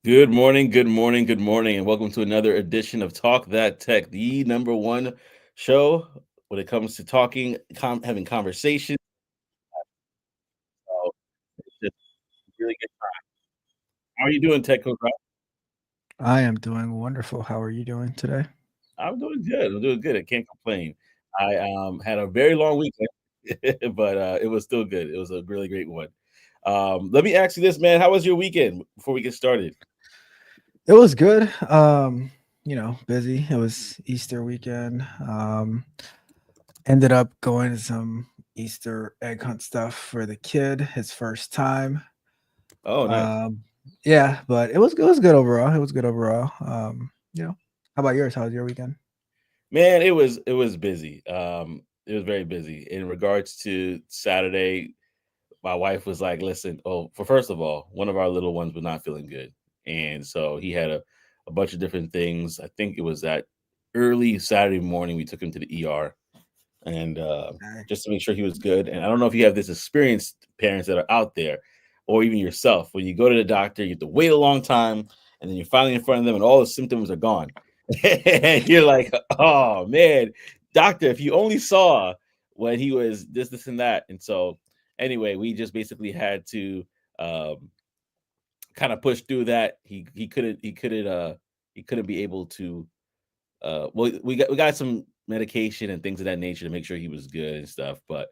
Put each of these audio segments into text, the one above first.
Good morning, good morning, good morning, and welcome to another edition of Talk That Tech, the number one show when it comes to talking, having conversations. So it's just really good. How are you doing, Tech Coach Rob? I am doing wonderful. How are you doing today? I'm doing good. I'm doing good. I can't complain. I had a very long weekend, but it was still good. It was a really great one. Let me ask you this, man. How was your weekend before we get started? It was good. Busy. It was Easter weekend. Ended up going to some Easter egg hunt stuff for the kid, his first time. Oh, nice. Um, yeah, but it was good overall. It was good overall. How about yours? How was your weekend? Man, it was busy. It was very busy. In regards to Saturday, my wife was like, "Listen, oh, for first of all, one of our little ones was not feeling good, and so he had a bunch of different things. I think it was that early Saturday morning we took him to the ER, and Dang. just to make sure he was good. And I don't know if you have this experienced parents that are out there, or even yourself, when you go to the doctor, you have to wait a long time, and then you're finally in front of them, and all the symptoms are gone, and you're like, "Oh man, doctor, if you only saw when he was this, and that." And so, anyway, we just basically had to um, kind of push through that. He couldn't be able to well, we got some medication and things of that nature to make sure he was good and stuff. But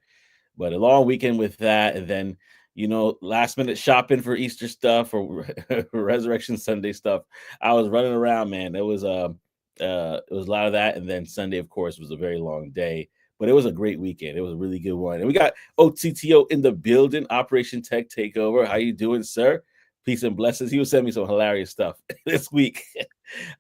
a long weekend with that, and then last minute shopping for Easter stuff or Resurrection Sunday stuff. I was running around, man. It was a lot of that, and then Sunday, of course, was a very long day. But it was a great weekend. It was a really good one, and we got OTTO in the building. Operation Tech Takeover. How you doing, sir? Peace and blessings. He was sending me some hilarious stuff this week.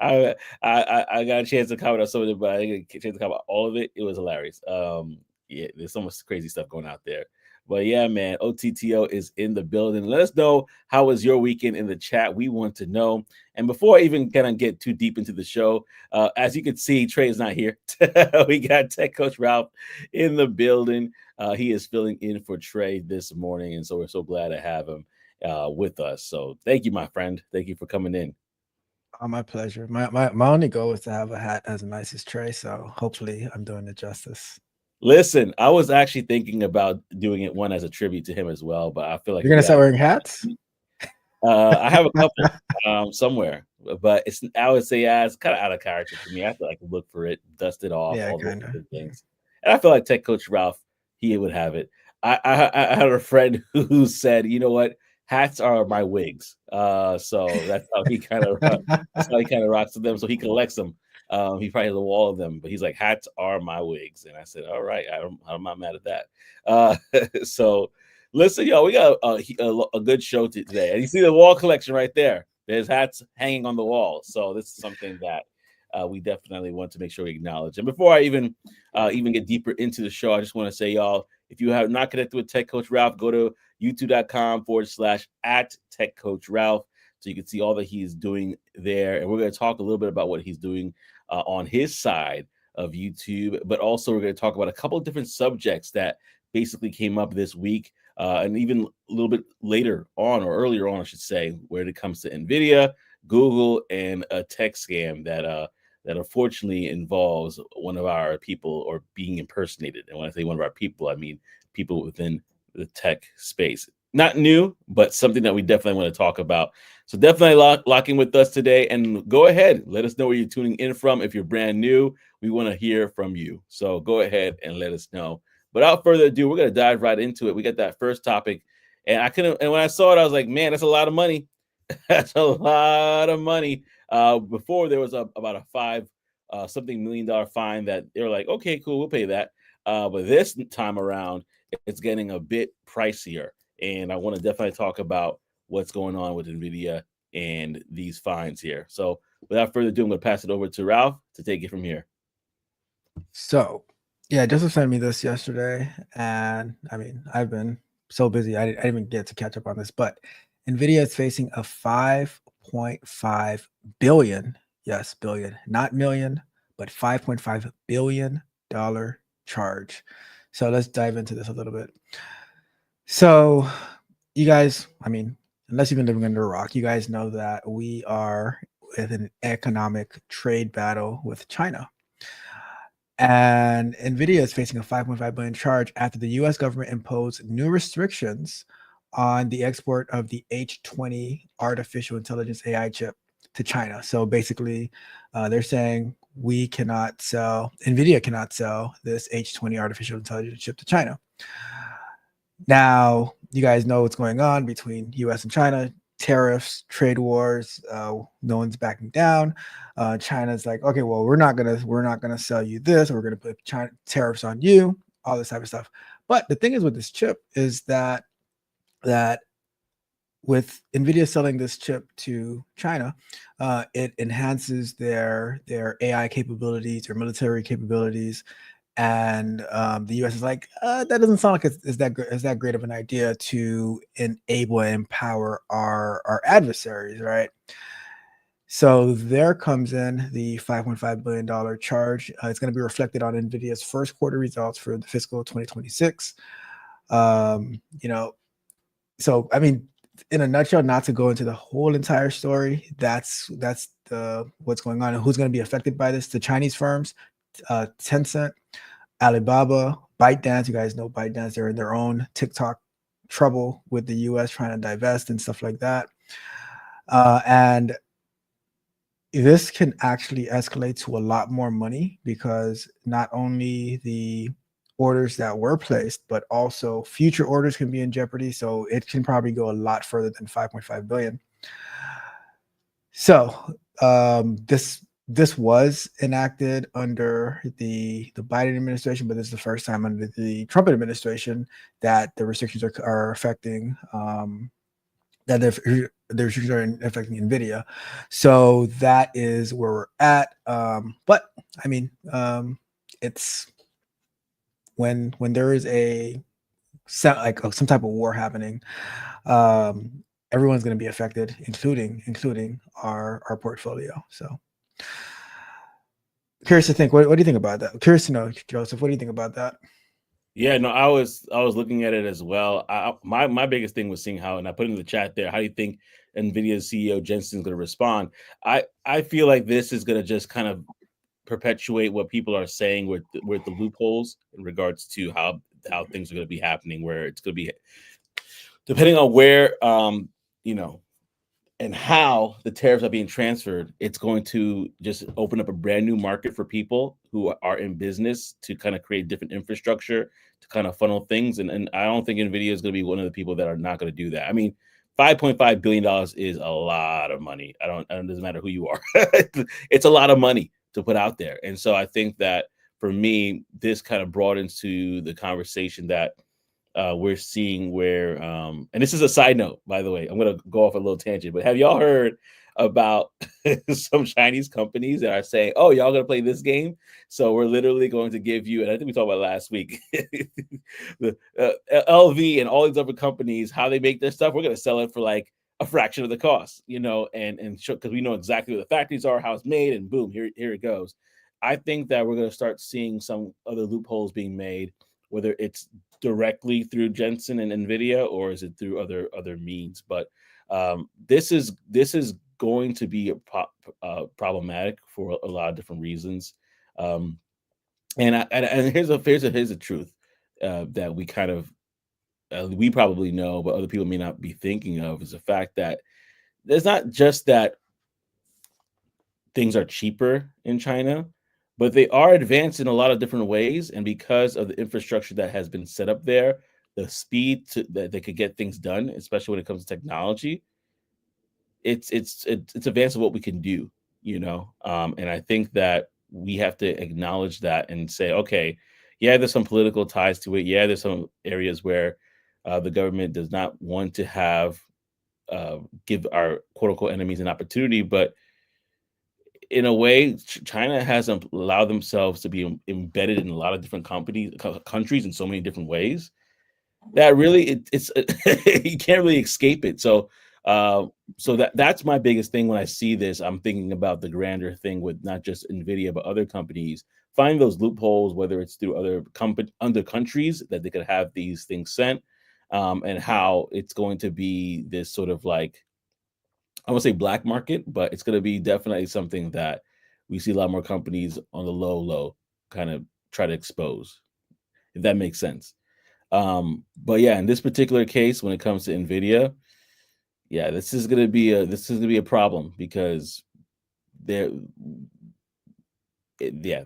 I, I got a chance to comment on some of it, but I didn't get a chance to comment on all of it. It was hilarious. Yeah, there's so much crazy stuff going out there. But yeah, man, OTTO is in the building. Let us know how was your weekend in the chat. We want to know. And before I even kind of get too deep into the show, as you can see, Trey is not here. We got Tech Coach Ralph in the building. He is filling in for Trey this morning, and so we're so glad to have him with us. So thank you, my friend. Thank you for coming in. My pleasure. My only goal is to have a hat as nice as Trey, so hopefully I'm doing it justice. Listen, I was actually thinking about doing it one as a tribute to him as well, but I feel like You're you gonna got. start wearing hats? I have a couple somewhere, but I would say yeah, it's kind of out of character for me. I have to like look for it, dust it off, Yeah, all those kind of. different things. And I feel like Tech Coach Ralph, he would have it. I had a friend who said, you know what, hats are my wigs. So that's how he kind of that's how he kind of rocks with them. So he collects them. He probably has a wall of them, but he's like, hats are my wigs. And I said, all right, I'm not mad at that. So listen, yo, we got a good show today. And you see the wall collection right there. There's hats hanging on the wall. So this is something that we definitely want to make sure we acknowledge. And before I even get deeper into the show, I just want to say, y'all, if you have not connected with Tech Coach Ralph, go to youtube.com/at Tech Coach Ralph so you can see all that he's doing there. And we're going to talk a little bit about what he's doing on his side of YouTube, but also we're going to talk about a couple of different subjects that basically came up this week and even a little bit later on, or earlier on, I should say, where it comes to Nvidia, Google, and a tech scam that unfortunately involves one of our people or being impersonated. And when I say one of our people, I mean people within the tech space. Not new, but something that we definitely want to talk about. So definitely locking with us today, and go ahead, let us know where you're tuning in from. If you're brand new, we want to hear from you. So go ahead and let us know. Without further ado, we're gonna dive right into it. We got that first topic, and I couldn't. And when I saw it, I was like, "Man, that's a lot of money. That's a lot of money." Before there was about a five something $1 million fine that they were like, "Okay, cool, we'll pay that." But this time around, it's getting a bit pricier, and I want to definitely talk about what's going on with Nvidia and these fines here. So, without further ado, I'm going to pass it over to Ralph to take it from here. So, yeah, Joseph sent me this yesterday, and I mean, I've been so busy, I didn't even get to catch up on this. But Nvidia is facing a 5.5 billion, yes, billion, not million, but 5.5 billion dollar charge. So let's dive into this a little bit. So, you guys, I mean, unless you've been living under a rock, you guys know that we are with an economic trade battle with China. And Nvidia is facing a 5.5 billion charge after the US government imposed new restrictions on the export of the H20 artificial intelligence AI chip to China. So basically, they're saying we cannot sell, Nvidia cannot sell this H20 artificial intelligence chip to China. Now, you guys know what's going on between US and China, tariffs, trade wars, no one's backing down. China's like, okay, well, we're not gonna sell you this, or we're gonna put China tariffs on you, all this type of stuff. But the thing is with this chip is that with Nvidia selling this chip to China, it enhances their AI capabilities, their military capabilities, and the U.S. is like, that doesn't sound like is that great of an idea to enable and empower our adversaries, right? So there comes in the $5.5 billion charge. It's going to be reflected on Nvidia's first quarter results for the fiscal 2026. You know, so I mean, in a nutshell, not to go into the whole entire story, that's the what's going on and who's going to be affected by this. The Chinese firms, Tencent, Alibaba, ByteDance. You guys know ByteDance. They're in their own TikTok trouble with the U.S. trying to divest and stuff like that. And this can actually escalate to a lot more money because not only the orders that were placed, but also future orders can be in jeopardy. So it can probably go a lot further than 5.5 billion. So this was enacted under the Biden administration, but this is the first time under the Trump administration that the restrictions are affecting that the restrictions are affecting Nvidia. So that is where we're at. But I mean, it's when there is like some type of war happening, everyone's going to be affected, including our portfolio. So curious to think. What do you think about that? Curious to know, Joseph. What do you think about that? Yeah, no, I was looking at it as well. My biggest thing was seeing how, and I put in the chat there, how do you think Nvidia's CEO Jensen's going to respond? I feel like this is going to just kind of perpetuate what people are saying with the loopholes in regards to how things are going to be happening, where it's going to be depending on where you know and how the tariffs are being transferred, it's going to just open up a brand new market for people who are in business to kind of create different infrastructure to kind of funnel things. And I don't think Nvidia is going to be one of the people that are not going to do that. I mean, $5.5 billion is a lot of money. It doesn't matter who you are. It's a lot of money to put out there. And so I think that for me, this kind of brought into the conversation that we're seeing where, and this is a side note, by the way, I'm going to go off a little tangent, but have y'all heard about some Chinese companies that are saying, oh, y'all going to play this game? So we're literally going to give you, and I think we talked about last week, the LV and all these other companies, how they make their stuff. We're going to sell it for like a fraction of the cost, and because we know exactly where the factories are, how it's made, and boom, here it goes. I think that we're going to start seeing some other loopholes being made, whether it's directly through Jensen and Nvidia, or is it through other means? But this is going to be problematic for a lot of different reasons. And here's the truth that we kind of we probably know, but other people may not be thinking of, is the fact that there's not just that things are cheaper in China, but they are advanced in a lot of different ways. And because of the infrastructure that has been set up there, the speed that they could get things done, especially when it comes to technology, it's advanced of what we can do, And I think that we have to acknowledge that and say, okay, yeah, there's some political ties to it. Yeah, there's some areas where the government does not want to have give our quote unquote enemies an opportunity, but in a way, China has allowed themselves to be embedded in a lot of different countries in so many different ways that really it's you can't really escape it. So that's my biggest thing when I see this. I'm thinking about the grander thing with not just Nvidia but other companies. Find those loopholes, whether it's through other countries that they could have these things sent, and how it's going to be this sort of like, I won't say black market, but it's going to be definitely something that we see a lot more companies on the low kind of try to expose, if that makes sense. But yeah, in this particular case, when it comes to Nvidia, yeah, this is gonna be a problem because they're yeah,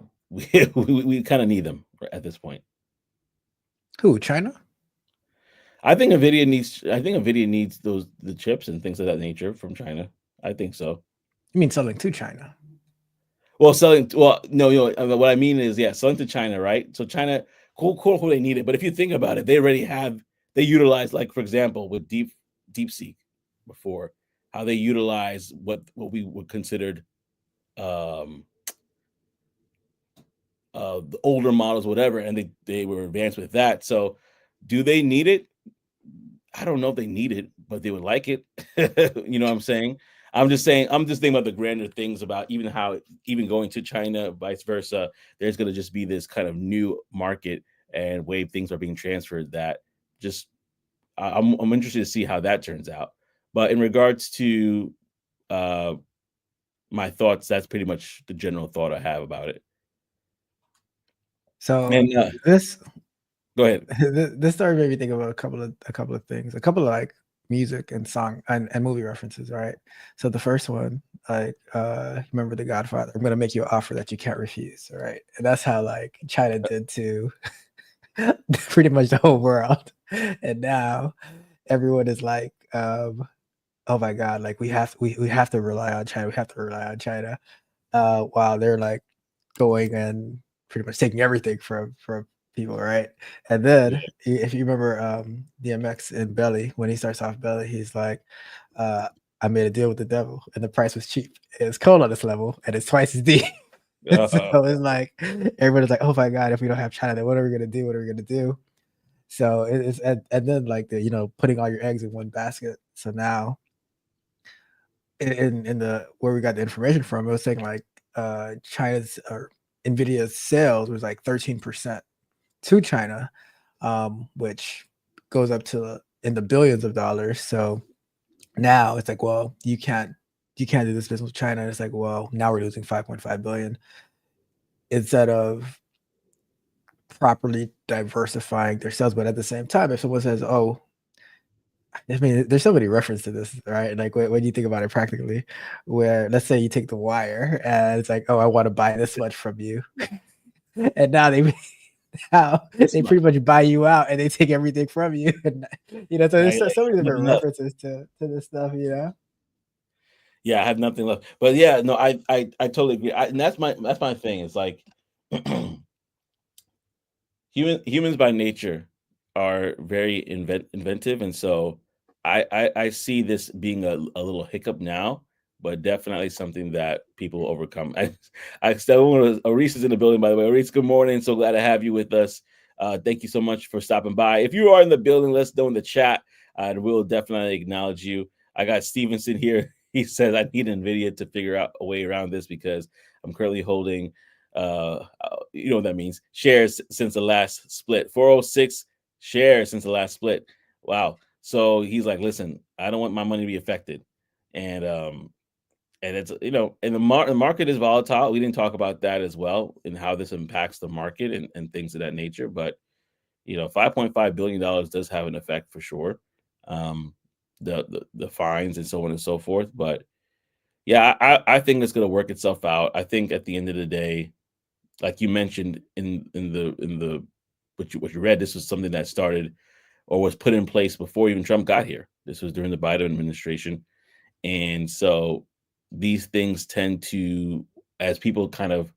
we kind of need them at this point. Who, China? I think Nvidia needs the chips and things of that nature from China. I think so. You mean selling to China? Well, selling. Well, no, what I mean is, yeah, selling to China, right? So China, cool, they need it. But if you think about it, they already have. They utilize, like for example, with DeepSeek before, how they utilize what we would considered um the older models, whatever, and they were advanced with that. So, do they need it? I don't know if they need it, but they would like it. You know what I'm saying? I'm just thinking about the grander things about even how even going to China, vice versa. There's going to just be this kind of new market and way things are being transferred. That just I'm interested to see how that turns out. But in regards to uh, my thoughts, that's pretty much the general thought I have about it. So And this go ahead. this story made me think about a couple of things, a couple of like music and song and movie references, right? So the first one, like remember The Godfather, I'm gonna make you an offer that you can't refuse, right? And that's how like China did to pretty much the whole world. And now everyone is like, oh my God, like we have to rely on China, we have to rely on China. While they're like going and pretty much taking everything from people, right? And then if you remember DMX in Belly, when he starts off Belly, he's like, uh, I made a deal with the devil and the price was cheap. It's cold on this level and it's twice as deep. So Uh, it's like everybody's like, oh my God, if we don't have China, then what are we gonna do? What are we gonna do? So it's and then like the putting all your eggs in one basket. So now in the where we got the information from, it was saying like China's or Nvidia's sales was like 13% to China, which goes up to in the billions of dollars. So now it's like, well, you can't do this business with China. And it's like, well, now we're losing 5.5 billion instead of properly diversifying their sales. But at the same time, if someone says, oh, I mean, there's so many references to this, right? Like when you think about it practically, where let's say you take the wire and it's like, oh, I want to buy this much from you, and now they now it's they not. pretty much buy you out and they take everything from you, and so Now there's you're like, so many different nothing left. references to this stuff. Yeah, I have nothing left. But yeah, no, I totally agree. And that's my thing. It's like humans by nature are very inventive, and so I see this being a little hiccup now, but definitely something that people will overcome. I still want to. Maurice is in the building, by the way. Maurice, good morning. So glad to have you with us. Thank you so much for stopping by. If you are in the building, let us know in the chat, and we'll definitely acknowledge you. I got Stevenson here. He says I need Nvidia to figure out a way around this because I'm currently holding you know what that means, shares since the last split. 406 shares since the last split. Wow. So he's like, listen, I don't want my money to be affected. And and it's and the market is volatile. We didn't talk about that as well and how this impacts the market and things of that nature. But $5.5 billion does have an effect for sure. Um the fines and so on and so forth. But yeah, I think it's gonna work itself out. I think at the end of the day, like you mentioned in the what you read, this was something that started or was put in place before even Trump got here. This was during the Biden administration, and so these things tend to, as people kind of,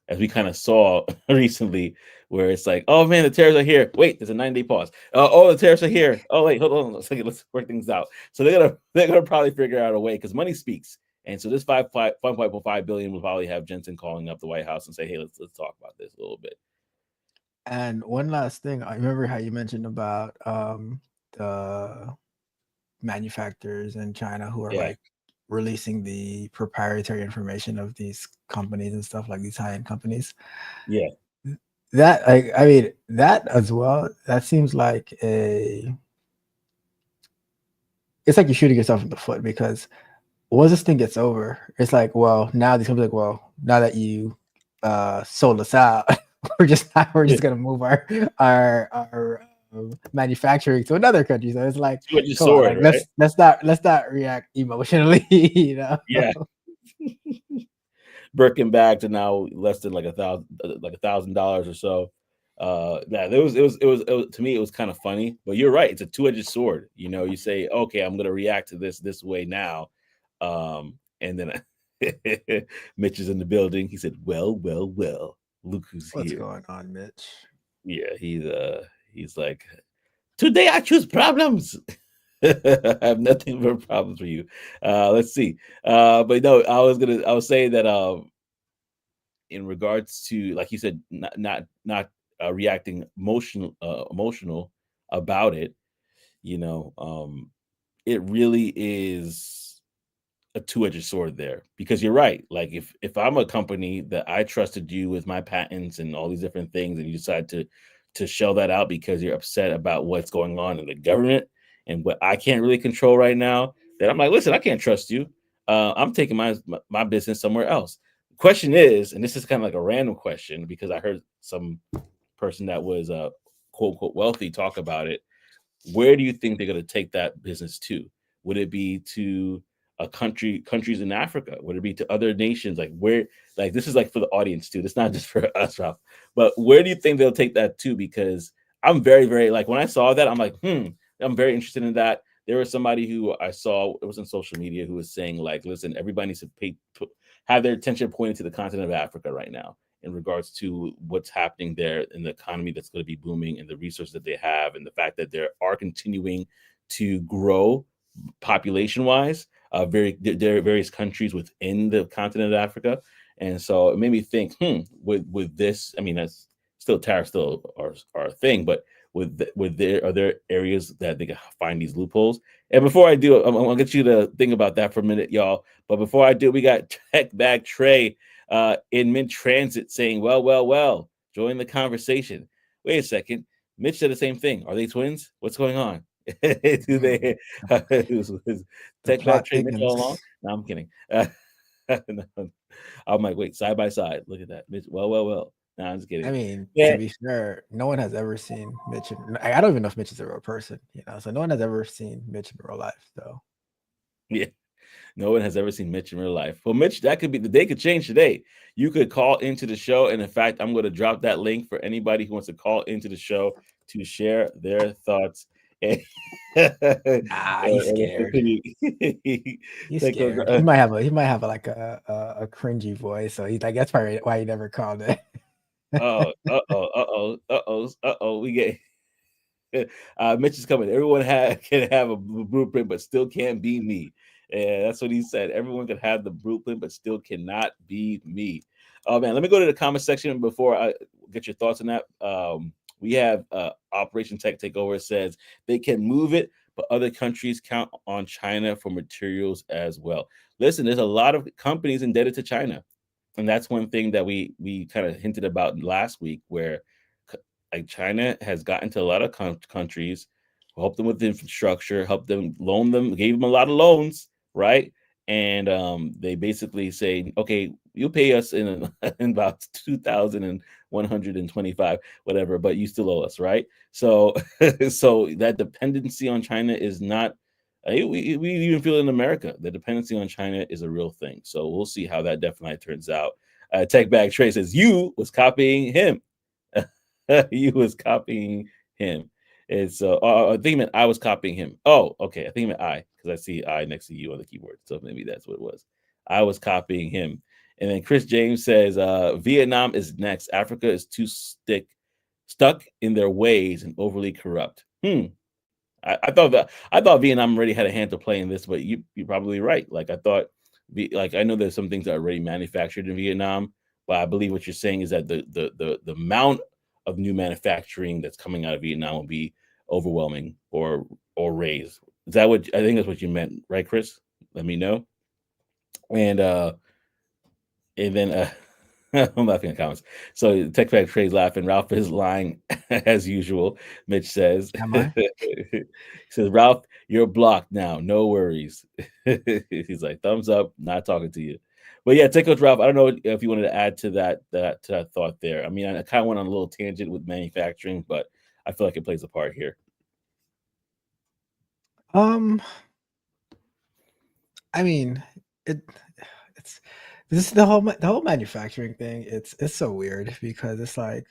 as we kind of saw recently, where it's like, oh man, the tariffs are here. Wait, there's a 9-day pause. Oh, the tariffs are here. Oh wait, hold on. Let's work things out. So they're gonna probably figure out a way because money speaks. And so this 5.5 billion will probably have Jensen calling up the White House and say, "Hey, let's talk about this a little bit." And one last thing, I remember how you mentioned about the manufacturers in China who are Yeah, like releasing the proprietary information of these companies and stuff, like these high-end companies. yeah, That I mean that as well. That seems like a it's like you're shooting yourself in the foot because once this thing gets over, it's like, well, now these companies like, well, now that you sold us out, we're just gonna move our manufacturing to another country. So it's like, Two-edged come on, sword, like right? let's not react emotionally, you know. Yeah. Birkin bag to now less than like $1,000 or so. Yeah, it was to me it was kind of funny, but you're right. It's a two-edged sword. You know, you say, okay, I'm gonna react to this way now, and then Mitch is in the building. He said, "Well, well, well, look who's What's here." going on, Mitch? Yeah, he's like, today I choose problems. I have nothing but problems for you. Let's see. But no, I was saying that in regards to, like you said, not reacting emotional about it, you know, it really is a two-edged sword there, because you're right. Like if I'm a company that I trusted you with my patents and all these different things, and you decide to shell that out because you're upset about what's going on in the government and what I can't really control right now, then I'm like, listen, I can't trust you. I'm taking my business somewhere else. Question is, and this is kind of like a random question because I heard some person that was quote unquote wealthy talk about it. Where do you think they're going to take that business to? Would it be to a countries in Africa? Would it be to other nations? Like where? Like this is like for the audience too. It's not just for us, Ralph. But where do you think they'll take that to? Because I'm very, very like when I saw that, I'm like, I'm very interested in that. There was somebody who I saw it was on social media who was saying like, listen, everybody needs to have their attention pointed to the continent of Africa right now in regards to what's happening there in the economy that's going to be booming and the resources that they have and the fact that they are continuing to grow population wise. There are various countries within the continent of Africa, and so it made me think, with this, I mean, that's still tariffs still are a thing, but with there are there areas that they can find these loopholes. And before I do, I'll get you to think about that for a minute, y'all. But before I do, we got Tech Bag Trey in mid transit saying, well, well, well, join the conversation. Wait a second. Mitch said the same thing. Are they twins? What's going on? Do they was The Tech Bag plot Trey Mitch all along? thickens. No, I'm kidding. No, I'm like, wait, side by side. Look at that. Mitch, well, well, well. No, I'm just I kidding. mean, to Yeah, be fair, no one has ever seen Mitch. I don't even know if Mitch is a real person, you know. So no one has ever seen Mitch in real life. So yeah. No one has ever seen Mitch in real life. Well, Mitch, that could be the day could change today. You could call into the show. And in fact, I'm going to drop that link for anybody who wants to call into the show to share their thoughts. And, nah, he's scared. He's Take those, scared. He might have like a cringy voice. So he's like that's probably why he never called it. oh, we get Mitch is coming. Everyone can have a blueprint, but still can't be me. And that's what he said. Everyone can have the blueprint, but still cannot be me. Oh man, let me go to the comment section before I get your thoughts on that. We have Operation Tech Takeover says they can move it, but other countries count on China for materials as well. Listen, there's a lot of companies indebted to China, and that's one thing that we kind of hinted about last week, where like China has gotten to a lot of countries, helped them with the infrastructure, helped them loan them, gave them a lot of loans, right? And they basically say, okay, you pay us in, in about 2,125, whatever, but you still owe us, right? So, so that dependency on China is not. We even feel it in America. The dependency on China is a real thing. So we'll see how that definitely turns out. Tech Bag Trey says you was copying him. You was copying him. It's I think he meant I was copying him. Oh, okay. I think he meant I because I see I next to you on the keyboard. So maybe that's what it was. I was copying him. And then Chris James says Vietnam is next. Africa is too stuck in their ways and overly corrupt. I thought Vietnam already had a hand to play in this, but you're probably right. Like I thought, like I know there's some things that are already manufactured in Vietnam, but I believe what you're saying is that the amount of new manufacturing that's coming out of Vietnam will be overwhelming or raised. Is that what I think that's what you meant, right, Chris? Let me know. And and then I'm laughing at comments. So Tech Pack Trey's laughing. Ralph is lying as usual. Mitch says. Am I? He says, Ralph, you're blocked now. No worries. He's like, thumbs up. Not talking to you. But yeah, Tech Coach Ralph. I don't know if you wanted to add to that thought there. I mean, I kind of went on a little tangent with manufacturing, but I feel like it plays a part here. Um, I mean, it it's this is the whole manufacturing thing. It's so weird because it's like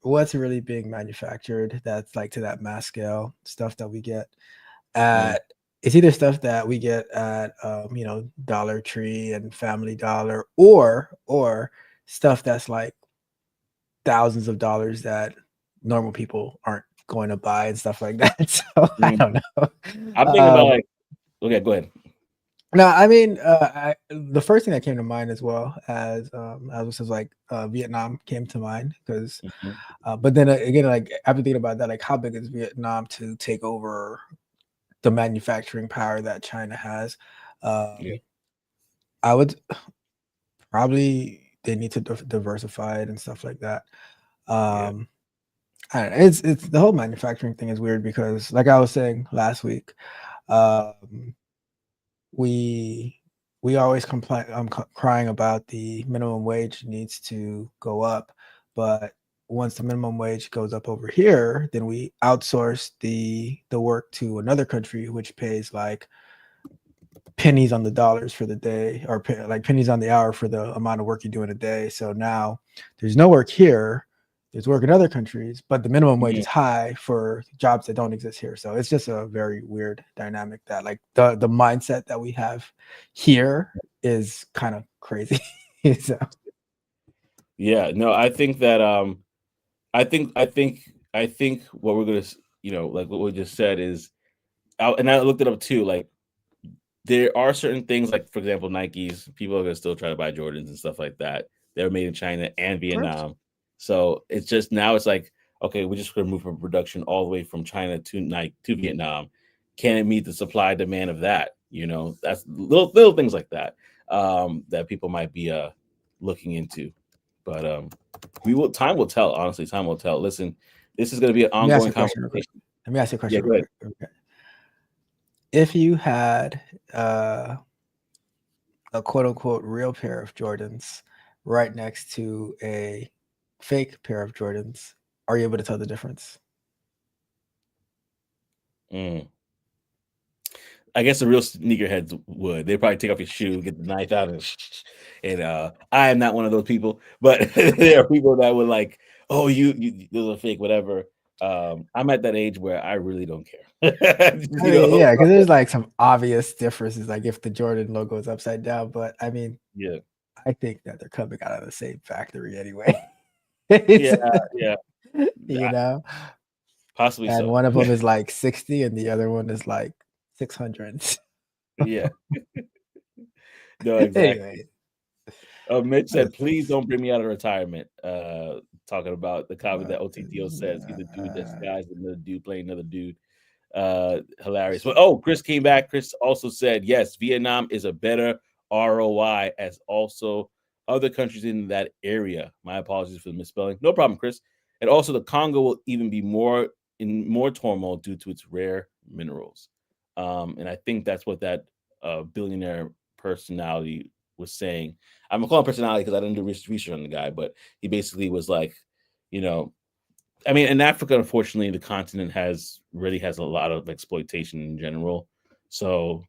what's really being manufactured that's like to that mass scale stuff that we get Yeah. at it's either stuff that we get at Dollar Tree and Family Dollar or stuff that's like thousands of dollars that normal people aren't going to buy and stuff like that. So I Mm. don't know. I'm thinking about Um, like, okay, go ahead. no, I mean, the first thing that came to mind as well as was like Vietnam came to mind because, Mhm. but then again, like after thinking about that, like how big is Vietnam to take over the manufacturing power that China has? Yeah, Um, I would probably they need to diversify it and stuff like that. yeah, Um, I don't know, it's the whole manufacturing thing is weird because, like I was saying last week, um, we we always complain crying about the minimum wage needs to go up, but once the minimum wage goes up over here, then we outsource the work to another country which pays like pennies on the dollars for the day or like pennies on the hour for the amount of work you do in a day. So now there's no work here. There's work in other countries, but the minimum wage mhm. is high for jobs that don't exist here. So it's just a very weird dynamic that like the mindset that we have here is kind of crazy. So Yeah. No, I think that I think what we're gonna like what we just said is and I looked it up too. Like there are certain things, like for example, Nikes. People are gonna still try to buy Jordans and stuff like that. They're made in China and of course. Vietnam. So it's just now it's like, okay, we're just gonna move from production all the way from China to Nike to Vietnam. Can it meet the supply demand of that? That's little things like that that people might be looking into. But we will time will tell, honestly, time will tell. Listen, this is gonna be an Let me ask you ongoing a question real quick. conversation. Let me ask you a Yeah, question real go ahead. quick. Okay. If you had uh a quote unquote real pair of Jordans right next to a fake pair of Jordans, are you able to tell the difference? Mm. I guess the real sneakerheads would. They'd probably take off your shoe, get the knife out, and I am not one of those people, but there are people that would like, oh, you those are fake, whatever. I'm at that age where I really don't care. I you mean, know? yeah, because there's like some obvious differences, like if the Jordan logo is upside down, but I mean, Yeah, I think that they're coming out of the same factory anyway. yeah, It's, yeah, you know, possibly and so. one of them is like 60 and the other one is like 600. Yeah, no, exactly. Anyway, Mitch what said, is "Please this? don't bring me out of retirement." Talking about the comment What that OTTO is says, he's a dude that's that? guys another dude playing another dude. Hilarious. But oh, Chris came back. Chris also said, yes, Vietnam is a better ROI as also other countries in that area. My apologies for the misspelling. No problem, Chris. And also the Congo will even be more turmoil due to its rare minerals. And I think that's what that billionaire personality was saying. I'm gonna call him personality because I didn't do research on the guy, but he basically was like, you know, I mean, in Africa, unfortunately, the continent has a lot of exploitation in general. So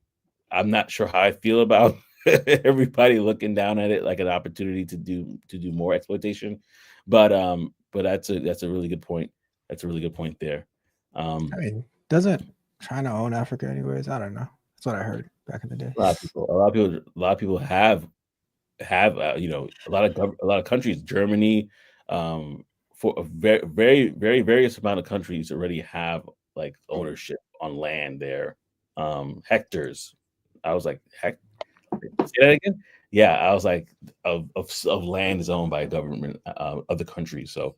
I'm not sure how I feel about everybody looking down at it like an opportunity to do more exploitation. But that's a really good point. That's a really good point there. I Um, mean, doesn't China own Africa anyways? I don't know. That's what I heard back in the day. a lot of people have a lot of countries. Germany, for a very very very various amount of countries already have like ownership on land there. Hectares. I was like, say that again. Yeah, I was like, of land is owned by a government of the country. So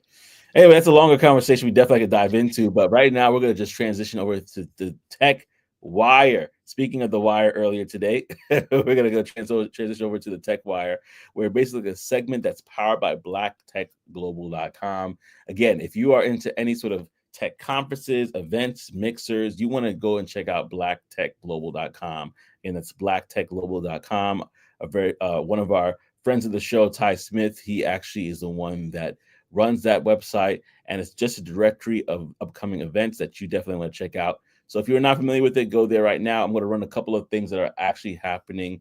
anyway, that's a longer conversation we definitely could dive into. But right now, we're going to just transition over to the tech wire. speaking of the wire earlier today, we're going to go transition over to the tech wire, where basically a segment that's powered by blacktechglobal.com. Again, if you are into any sort of tech conferences, events, mixers, you want to go and check out blacktechglobal.com. And that's blacktechglobal.com. A very one of our friends of the show, Ty Smith, he actually is the one that runs that website, and it's just a directory of upcoming events that you definitely want to check out. So if you're not familiar with it, go there right now. I'm going to run a couple of things that are actually happening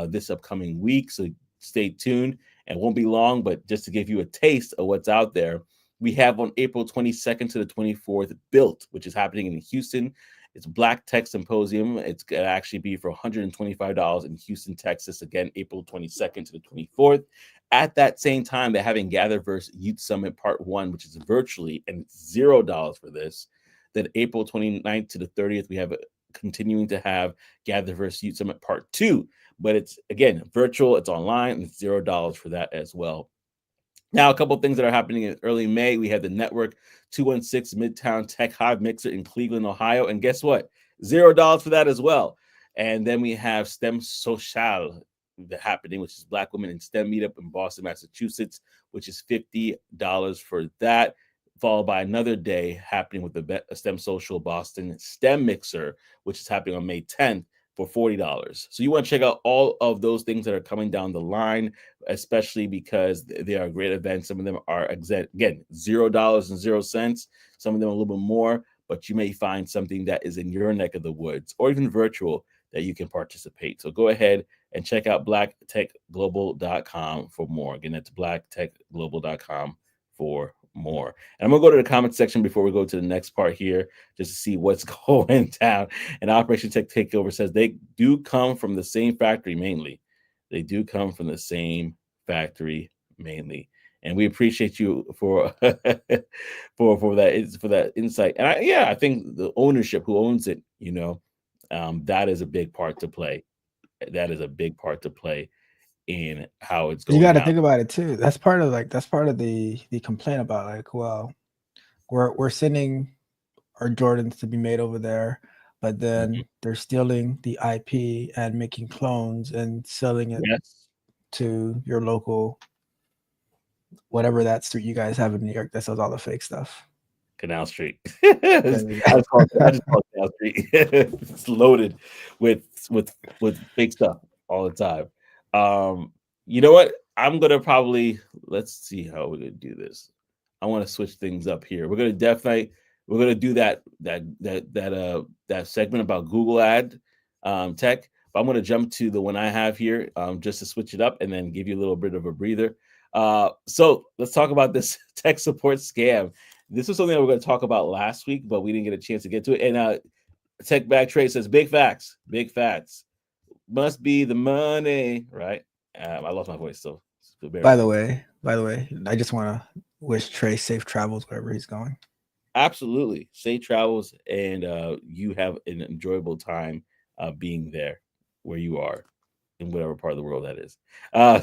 this upcoming week. So stay tuned. And it won't be long, but just to give you a taste of what's out there, we have on April 22nd to the 24th, Built, which is happening in Houston. It's Black Tech Symposium. It's going to actually be for $125 in Houston, Texas. Again, April 22nd to the 24th. At that same time, they're having Gatherverse Youth Summit Part 1, which is virtually, and it's $0 for this. Then April 29th to the 30th, we have continuing to have Gatherverse Youth Summit Part 2. But it's, again, virtual, it's online, and it's $0 for that as well. Now, a couple of things that are happening in early May. We have the Network 216 Midtown Tech Hive Mixer in Cleveland, Ohio. And guess what? $0 for that as well. And then we have STEM Social happening, which is Black Women in STEM Meetup in Boston, Massachusetts, which is $50 for that, followed by another day happening with the STEM Social Boston STEM Mixer, which is happening on May 10th for $40. So you want to check out all of those things that are coming down the line, especially because they are great events. Some of them are, again, $0 and 0 cents. Some of them a little bit more, but you may find something that is in your neck of the woods or even virtual that you can participate. So go ahead and check out blacktechglobal.com for more. Again, that's blacktechglobal.com for more. And I'm going to go to the comment section before we go to the next part here, just to see what's going down. And Operation Tech Takeover says they do come from the same factory mainly. They do come from the same factory mainly. And we appreciate you for for that insight. And I think the ownership, who owns it, that is a big part to play. That is a big part to play in how it's You going got to down. think about it too. That's part of the complaint about, like, well, we're sending our Jordans to be made over there, but then they're stealing the IP and making clones and selling it Yes. to your local, whatever that street you guys have in New York that sells all the fake stuff. Canal Street. There you go. I just call it Canal Street. It's loaded with with fake stuff all the time. You know what? I'm gonna probably, let's see how we're gonna do this. I want to switch things up here. We're gonna do that segment about Google ad tech. But I'm gonna jump to the one I have here just to switch it up and then give you a little bit of a breather. So let's talk about this tech support scam. This is something that we're going to talk about last week, but we didn't get a chance to get to it. And Tech Back Trade says big facts, must be the money, right? I lost my voice, so By the way, I just want to wish Trey safe travels wherever he's going. Absolutely, safe travels, and you have an enjoyable time being there where you are in whatever part of the world that is.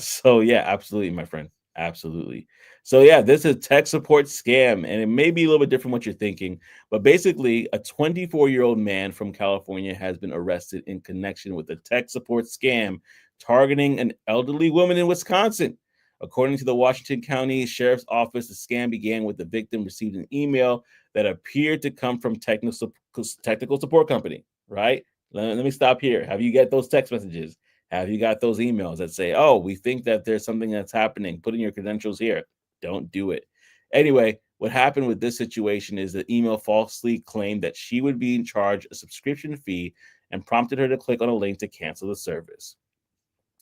So yeah, absolutely, my friend. Absolutely. So yeah, this is tech support scam, and it may be a little bit different what you're thinking, but basically, a 24-year-old man from California has been arrested in connection with a tech support scam targeting an elderly woman in Wisconsin. According to the Washington County Sheriff's Office, the scam began with the victim received an email that appeared to come from technical support company. Right? Let me stop here. Have you get those text messages? Have you got those emails that say, oh, we think that there's something that's happening? Put in your credentials here. Don't do it. Anyway, what happened with this situation is the email falsely claimed that she would be in charge a subscription fee and prompted her to click on a link to cancel the service.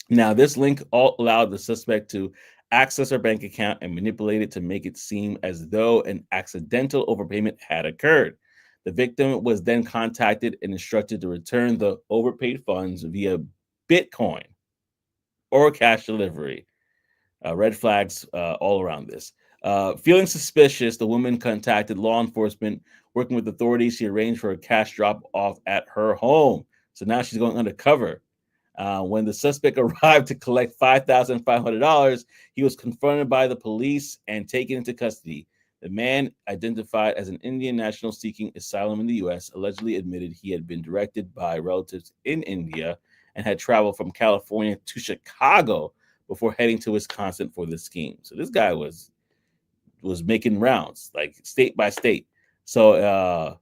Now, this link allowed the suspect to access her bank account and manipulate it to make it seem as though an accidental overpayment had occurred. The victim was then contacted and instructed to return the overpaid funds via Bitcoin or cash delivery. Red flags all around this. Feeling suspicious, the woman contacted law enforcement. Working with authorities, she arranged for a cash drop off at her home. So now she's going undercover. When the suspect arrived to collect $5,500, he was confronted by the police and taken into custody. The man, identified as an Indian national seeking asylum in the U.S., allegedly admitted he had been directed by relatives in India and had traveled from California to Chicago before heading to Wisconsin for the scheme. So this guy was making rounds, like state by state. So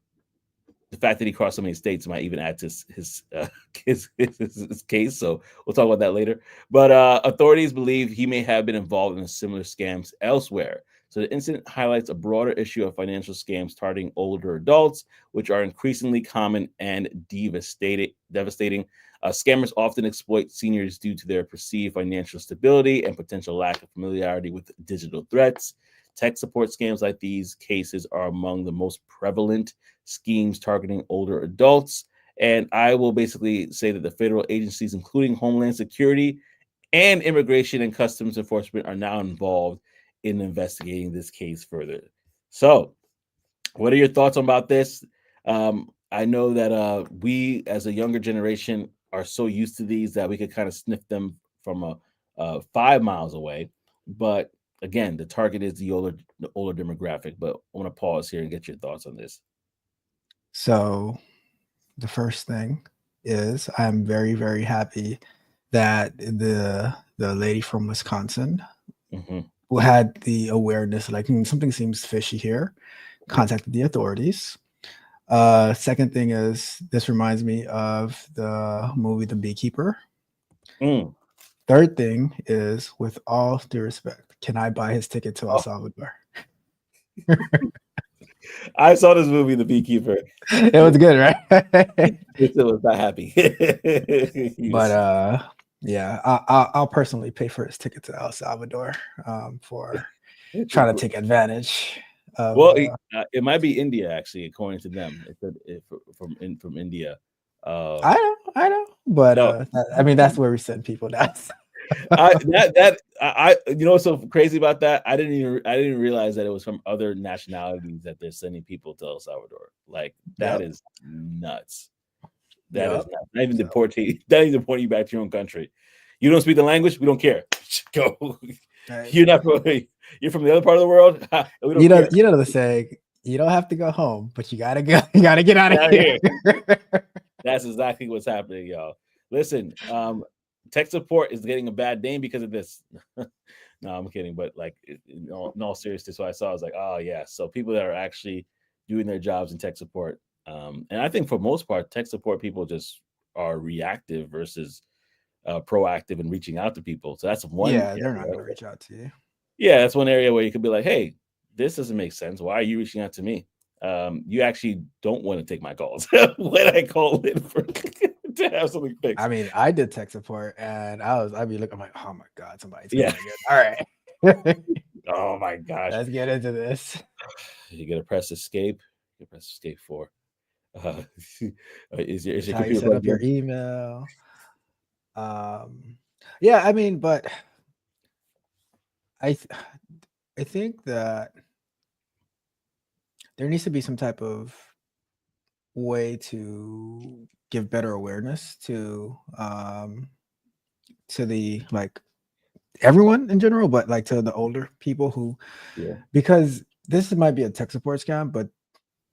the fact that he crossed so many states might even add to his case. So we'll talk about that later. But authorities believe he may have been involved in similar scams elsewhere. So the incident highlights a broader issue of financial scams targeting older adults, which are increasingly common and devastating. Scammers often exploit seniors due to their perceived financial stability and potential lack of familiarity with digital threats. Tech support scams like these cases are among the most prevalent schemes targeting older adults. And I will basically say that the federal agencies, including Homeland Security and Immigration and Customs Enforcement, are now involved in investigating this case further. So, what are your thoughts about this? I know that we, as a younger generation, are so used to these that we could kind of sniff them from 5 miles away. But again, the target is the older demographic. But I want to pause here and get your thoughts on this. So the first thing is I'm very, very happy that the lady from Wisconsin Mm-hmm. who had the awareness, like something seems fishy here, contacted the authorities. Second thing is this reminds me of the movie The Beekeeper. Mm. Third thing is, with all due respect, can I buy his ticket to El Oh, Salvador? I saw this movie, The Beekeeper. It was good, right? It was not happy. But Yes. yeah, I'll personally pay for his ticket to El Salvador for trying to take advantage of. Well, it might be India actually, according to them. It said from India. I know, but No, I mean that's where we send people now. you know what's so crazy about that? I didn't realize that it was from other nationalities that they're sending people to El Salvador. Like that Yep, is nuts. That is yep. nuts. Not even So deporting. Not even deporting you back to your own country. You don't speak the language. We don't care. Go. right. You're not. You're from the other part of the world. We don't care. You know the saying, you don't have to go home, but you gotta go. You gotta get out of Get out of here. here. That's exactly what's happening, y'all. Listen, tech support is getting a bad name because of this. No, I'm kidding, but like in all seriousness, what I saw, I was like, oh yeah. So people that are actually doing their jobs in tech support, and I think for most part, tech support people just are reactive versus proactive and reaching out to people. So that's one Yeah, they're not area. gonna reach out to you. Yeah, that's one area where you could be like, hey, this doesn't make sense. Why are you reaching out to me? You actually don't want to take my calls when I call in for to have something I fixed. mean, I did tech support, and I'd be looking, I'm like, oh my god, somebody's Yeah. calling again. All right, Oh my gosh. let's get into this. You gotta press escape. You press escape for. Uh, is It's your how you computer set up plugged your in? email. Um, yeah, I mean, but I th- I think that there needs to be some type of way to give better awareness to the like everyone in general, but like to the older people who, Yeah. because this might be a tech support scam, but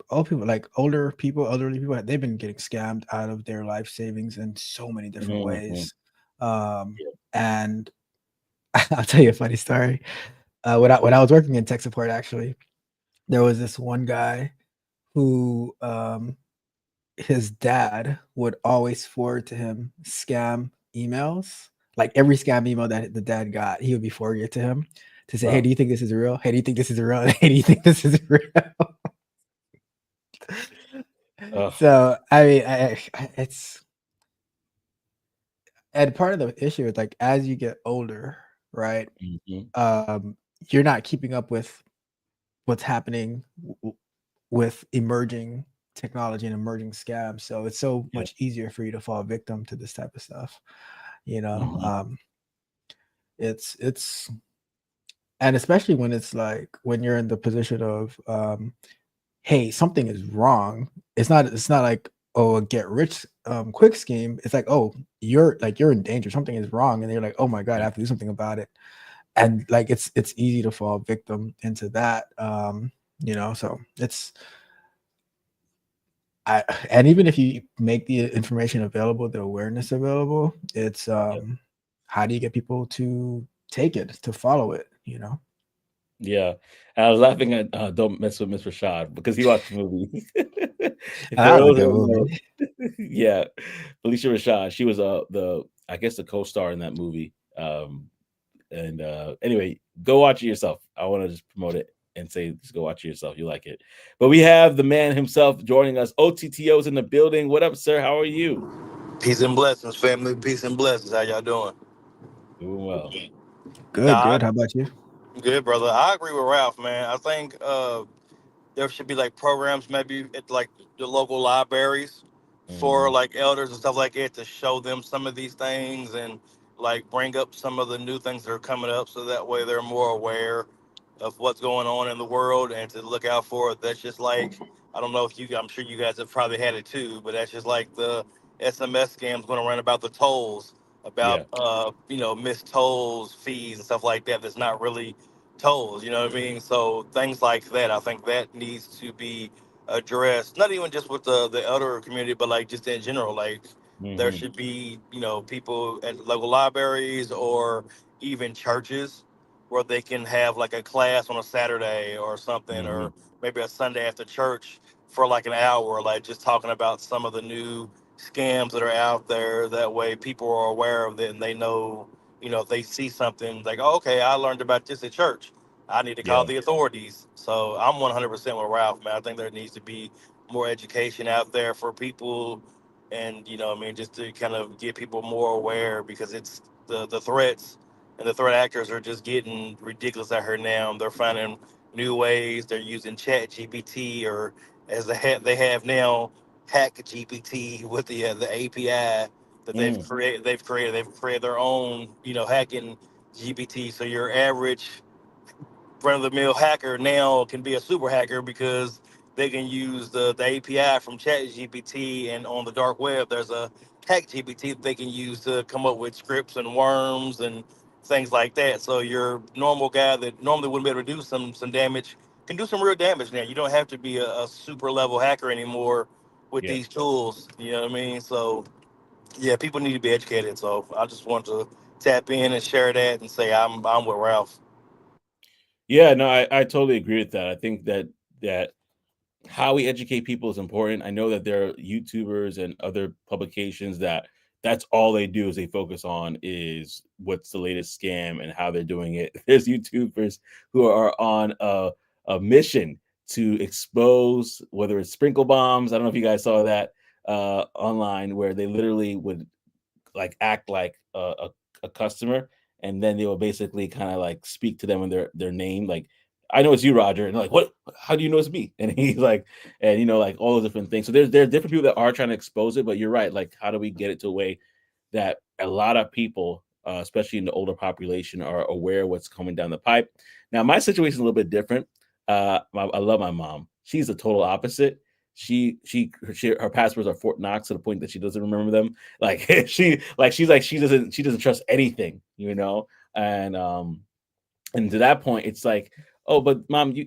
old people, like older people, elderly people, they've been getting scammed out of their life savings in so many different Mhm. ways. Um, Yeah. and I'll tell you a funny story. When I was working in tech support, actually, there was this one guy who his dad would always forward to him scam emails. Like every scam email that the dad got, he would be forwarding it to him to say, "Hey, Wow. do you think this is real? Hey, do you think this is real? Hey, do you think this is real?" Oh. So I mean, it's, and part of the issue is like as you get older, right? Mhm. Um, you're not keeping up with what's happening with emerging technology and emerging scams. So it's so Yeah. much easier for you to fall victim to this type of stuff. You know, Mhm. it's and especially when it's like when you're in the position of hey, something is wrong. It's not like, oh, a get rich quick scheme. It's like, oh, you're in danger, something is wrong, and they're like, oh my god, I Yeah. have to do something about it. And like it's easy to fall victim into that. So it's I and even if you make the information available, the awareness available, it's Yeah. how do you get people to take it, to follow it? Yeah. I was laughing at Don't Mess with Miss Rashad because he watched the movie. If for That was a those good who don't know, movie. yeah, Felicia Rashad, she was the I guess the co-star in that movie. And anyway, go watch it yourself. I want to just promote it and say just go watch it yourself. You like it. But we have the man himself joining us. OTTO's in the building. What up, sir? How are you? Peace and blessings, family. Peace and blessings. How y'all doing? Doing well. Good, Nah, good. How about you? good, brother. I agree with Ralph, man. I think there should be like programs maybe at like the local libraries for Hmm. like elders and stuff like that to show them some of these things and like bring up some of the new things that are coming up so that way they're more aware of what's going on in the world and to look out for it. That's just like I don't know if you I'm sure you guys have probably had it too, but that's just like the SMS scams going around about the tolls, about Yeah. missed tolls, fees and stuff like that that's not really tolls, you know what I mean? So things like that, I think that needs to be addressed. Not even just with the elder community, but like just in general. Like there Hmm. should be, people at local libraries or even churches where they can have like a class on a Saturday or something, Hmm. or maybe a Sunday after church for like an hour, like just talking about some of the new scams that are out there. That way people are aware of it and they know, if they see something like, oh, okay, I learned about this at church. I need to call Yeah. the authorities. So I'm 100% with Ralph, man. I think there needs to be more education out there for people, and just to kind of get people more aware because it's the threats and the threat actors are just getting ridiculous out here now. They're finding new ways. They're using Chat GPT or as they have now Hack GPT with the API that they've Mm. created. They've created their own hacking GPT. So your average run of the mill hacker now can be a super hacker because they can use the API from ChatGPT, and on the dark web there's a hack GPT that they can use to come up with scripts and worms and things like that. So your normal guy that normally wouldn't be able to do some damage can do some real damage now. You don't have to be a super level hacker anymore with Yeah. these tools. You know what I mean? So yeah, people need to be educated. So I just want to tap in and share that and say I'm with Ralph. Yeah, no, I totally agree with that. I think that how we educate people is important. I know that there are YouTubers and other publications that's all they do is they focus on is what's the latest scam and how they're doing it. There's YouTubers who are on a mission to expose whether it's sprinkle bombs. I don't know if you guys saw that online where they literally would like act like a customer, and then they will basically kind of like speak to them in their name, like I know it's you, Roger, and like what? How do you know it's me? And he's like, and like all those different things. So there's different people that are trying to expose it, but you're right. Like, how do we get it to a way that a lot of people, especially in the older population, are aware of what's coming down the pipe? Now, my situation is a little bit different. I love my mom. She's the total opposite. She her passwords are Fort Knox to the point that she doesn't remember them. Like she doesn't trust anything, and to that point, it's like, oh, but mom, you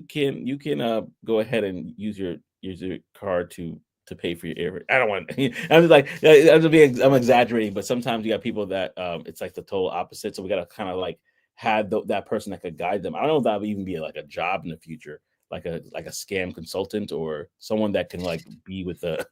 can go ahead and use your card to pay for your air. I don't want. I'm just like I'm exaggerating, but sometimes you got people that it's like the total opposite. So we got to kind of like have that person that could guide them. I don't know if that would even be like a job in the future, like a scam consultant or someone that can like be with a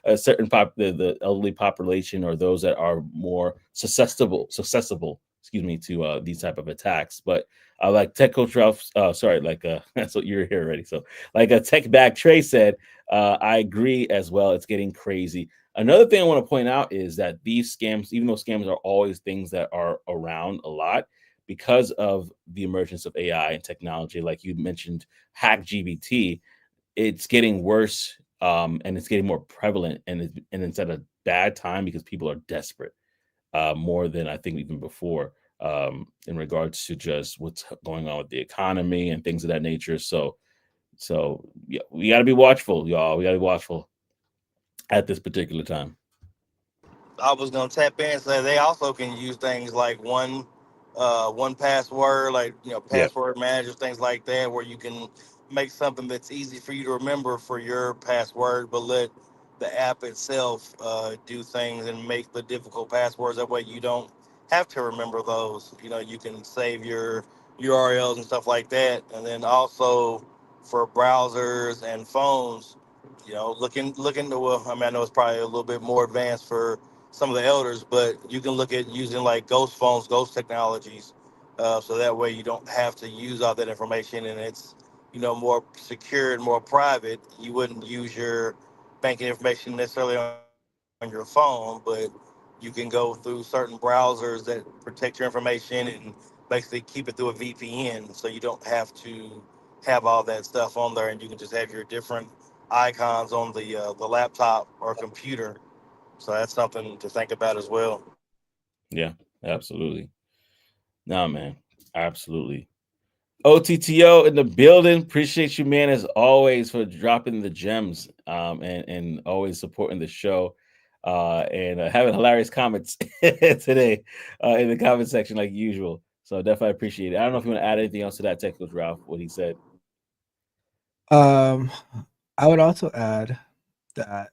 a certain the elderly population or those that are more susceptible, excuse me, to these type of attacks. But like Tech Coach Ralph, sorry, like that's what you're here already. So like a Tech Bag Trey said, I agree as well. It's getting crazy. Another thing I want to point out is that these scams, even though scams are always things that are around a lot, because of the emergence of AI and technology, like you mentioned, Hack GBT, it's getting worse, and it's getting more prevalent, and it's at a bad time because people are desperate, more than I think even before, in regards to just what's going on with the economy and things of that nature. So yeah, we got to be watchful, y'all. We got to be watchful at this particular time. I was gonna tap in and say they also can use things like one one password, like Yeah. password managers, things like that, where you can make something that's easy for you to remember for your password, but let the app itself do things and make the difficult passwords. That way, you don't have to remember those. You can save your URLs and stuff like that, and then also for browsers and phones. Look into. Well, I mean, I know it's probably a little bit more advanced for some of the elders, but you can look at using like ghost phones, ghost technologies, so that way you don't have to use all that information, and it's more secure and more private. You wouldn't use your banking information necessarily on your phone, but you can go through certain browsers that protect your information and basically keep it through a VPN, so you don't have to have all that stuff on there, and you can just have your different icons on the laptop or computer. So that's something to think about as well. Yeah, absolutely. No, man, absolutely. OTTO in the building. Appreciate you, man, as always, for dropping the gems, and always supporting the show, and having hilarious comments today in the comment section like usual. So definitely appreciate it. I don't know if you want to add anything else to that, Tech Coach Ralph, what he said. Um, I would also add that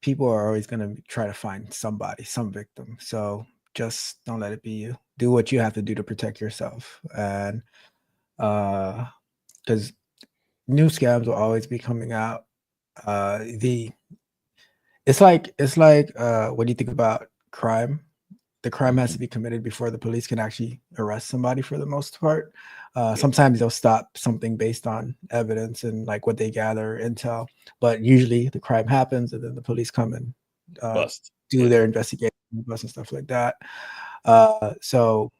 people are always going to try to find somebody, some victim. So just don't let it be you. Do what you have to do to protect yourself. And because new scams will always be coming out. The it's like when you think about crime, the crime has to Mhm. be committed before the police can actually arrest somebody for the most part. Yeah. Sometimes they'll stop something based on evidence and like what they gather intel, but usually the crime happens and then the police come and uh, Bust. do Yeah. their investigation and stuff like that. So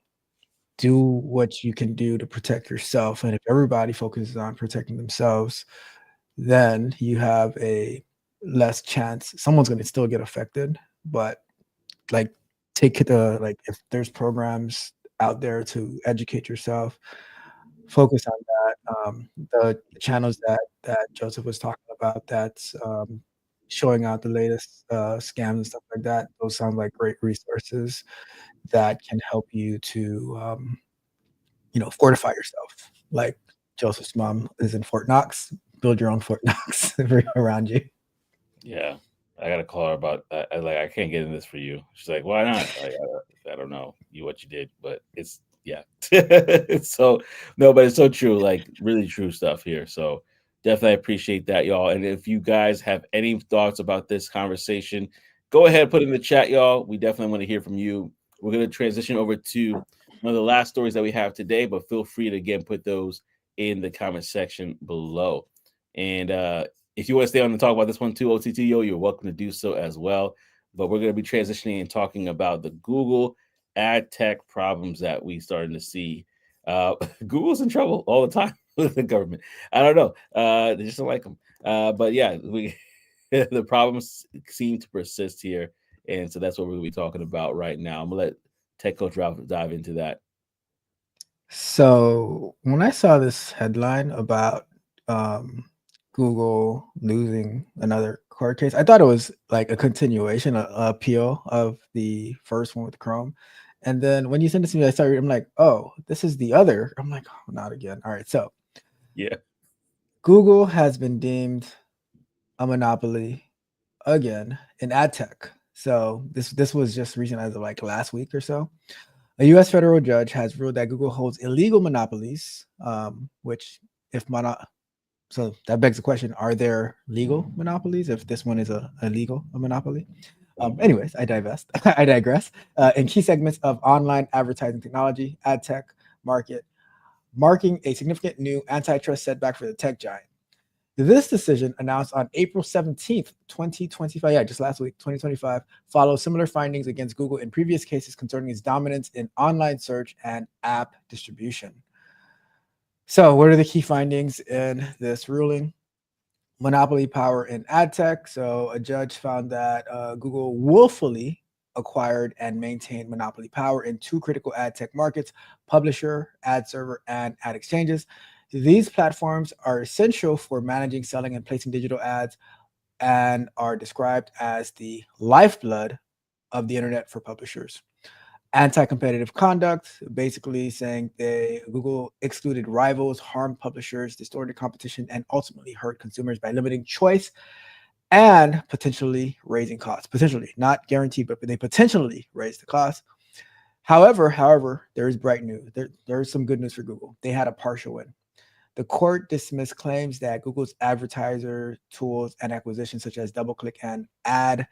do what you can do to protect yourself, and if everybody focuses on protecting themselves, then you have a less chance. Someone's going to still get affected, but like take the like if there's programs out there to educate yourself, focus on that. The channels that Joseph was talking about, that's showing out the latest scams and stuff like that. Those sound like great resources that can help you to fortify yourself. Like Joseph's mom is in Fort Knox. Build your own Fort Knox around you. Yeah. I gotta call her about that. I can't get in this for you. She's like, why not? I don't know what you did, but it's yeah. So no, but it's so true, like really true stuff here. So definitely appreciate that, y'all. And if you guys have any thoughts about this conversation, go ahead, put it in the chat, y'all. We definitely want to hear from you. We're gonna transition over to one of the last stories that we have today, but feel free to again put those in the comment section below. And if you want to stay on and talk about this one too, OTTO, you're welcome to do so as well. But we're going to be transitioning and talking about the Google ad tech problems that we starting to see. Google's in trouble all the time with the government. I don't know. They just don't like them. But yeah, we the problems seem to persist here, and so that's what we're going to be talking about right now. I'm gonna let Tech Coach Ralph dive into that. So when I saw this headline about um, Google losing another court case, I thought it was like a continuation, a appeal of the first one with Chrome. And then when you sent it to me, I started. I'm like, oh, this is the other. I'm like, oh, not again. All right. So Yeah. Google has been deemed a monopoly again in ad tech. So this was just recent, as of like last week or so. A U.S. federal judge has ruled that Google holds illegal monopolies, which if so that begs the question: are there legal monopolies if this one is a illegal monopoly? Anyways, I divest. I digress. In key segments of online advertising technology, ad tech market, marking a significant new antitrust setback for the tech giant. This decision, announced on April 17th, 2025, yeah, just last week, 2025, follows similar findings against Google in previous cases concerning its dominance in online search and app distribution. So, what are the key findings in this ruling? Monopoly power in ad tech. So, a judge found that Google willfully acquired and maintained monopoly power in two critical ad tech markets: publisher, ad server, and ad exchanges. These platforms are essential for managing, selling, and placing digital ads and are described as the lifeblood of the internet for publishers. Anti-competitive conduct, basically saying Google excluded rivals, harmed publishers, distorted competition, and ultimately hurt consumers by limiting choice and potentially raising costs. Potentially, not guaranteed, but they potentially raise the cost. However, there is bright news. There is some good news for Google. They had a partial win. The court dismissed claims that Google's advertiser tools and acquisitions such as DoubleClick and Ad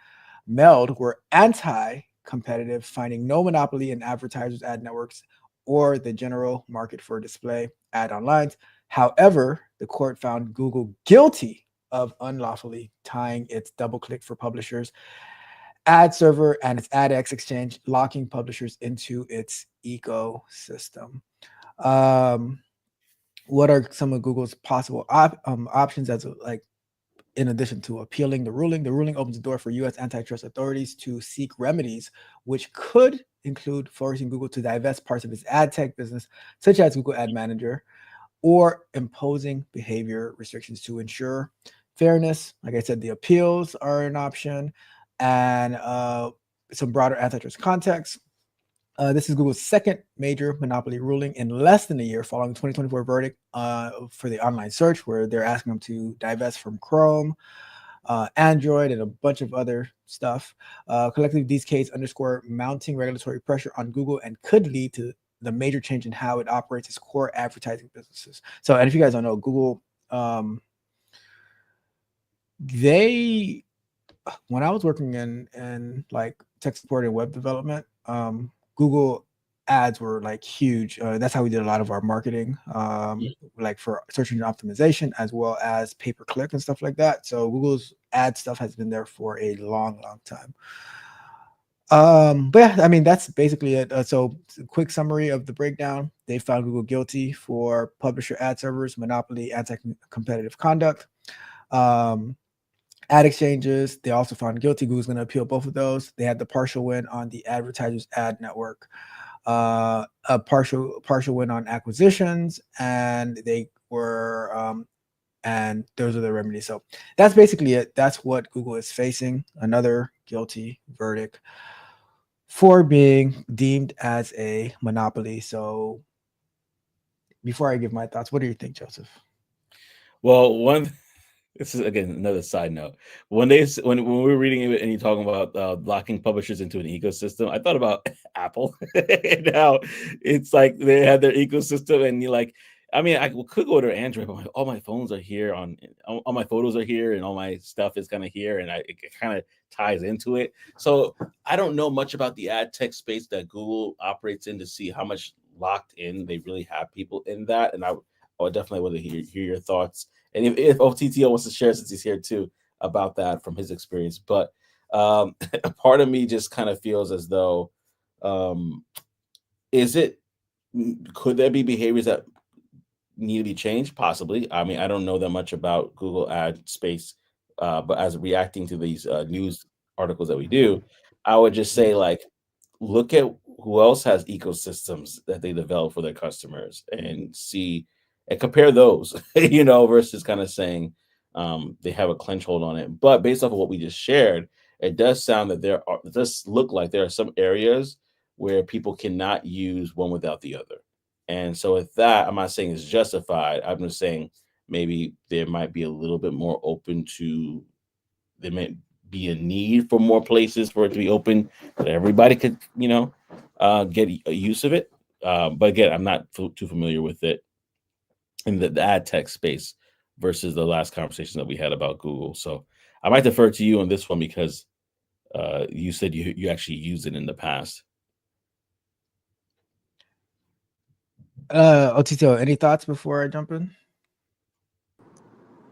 Meld were anti-competitive, finding no monopoly in advertisers' ad networks or the general market for display ad online. However, the court found Google guilty of unlawfully tying its DoubleClick for publishers ad server and its AdX exchange, locking publishers into its ecosystem. Um, what are some of Google's possible options as like in addition to appealing the ruling? The ruling opens the door for U.S. antitrust authorities to seek remedies, which could include forcing Google to divest parts of its ad tech business, such as Google Ad Manager, or imposing behavior restrictions to ensure fairness. Like I said, the appeals are an option, and some broader antitrust context. This is Google's second major monopoly ruling in less than a year following the 2024 verdict for the online search, where they're asking them to divest from Chrome, Android, and a bunch of other stuff. Collectively, these cases underscore mounting regulatory pressure on Google and could lead to the major change in how it operates its core advertising businesses. So, and if you guys don't know, Google, they when I was working in like tech support and web development, Google ads were like huge. That's how we did a lot of our marketing, like for search engine optimization as well as pay per click and stuff like that. So Google's ad stuff has been there for a long, long time. But yeah, I mean that's basically it. So quick summary of the breakdown: they found Google guilty for publisher ad servers, monopoly, anti-competitive conduct. Um, Ad exchanges, they also found guilty. Google's going to appeal both of those. They had the partial win on the advertisers ad network, a partial win on acquisitions, and they were and those are the remedies. So that's basically it. That's what Google is facing, another guilty verdict for being deemed as a monopoly. So before I give my thoughts, what do you think, Joseph? Well, this is again another side note. When we were reading it and you're talking about locking publishers into an ecosystem, I thought about Apple and how it's like they had their ecosystem, and you're like, I mean, I could go to Android, but all my phones are here all my photos are here, and all my stuff is kind of here, and it kind of ties into it. So I don't know much about the ad tech space that Google operates in to see how much locked in they really have people in that, and I would definitely want to hear your thoughts, and if OTTO wants to share since he's here too about that from his experience. But a part of me just kind of feels as though, um, is it could there be behaviors that need to be changed? Possibly. I mean, I don't know that much about Google ad space, but as reacting to these news articles that we do, I would just say like look at who else has ecosystems that they develop for their customers and see and compare those, versus kind of saying they have a clench hold on it. But based off of what we just shared, it does sound that it does look like there are some areas where people cannot use one without the other. And so with that, I'm not saying it's justified. I'm just saying maybe there might be a little bit more open to there may be a need for more places for it to be open that everybody could, get a use of it. But again, I'm not too familiar with it in the ad tech space versus the last conversation that we had about Google. So I might defer to you on this one because you said you actually used it in the past. Otito, any thoughts before I jump in?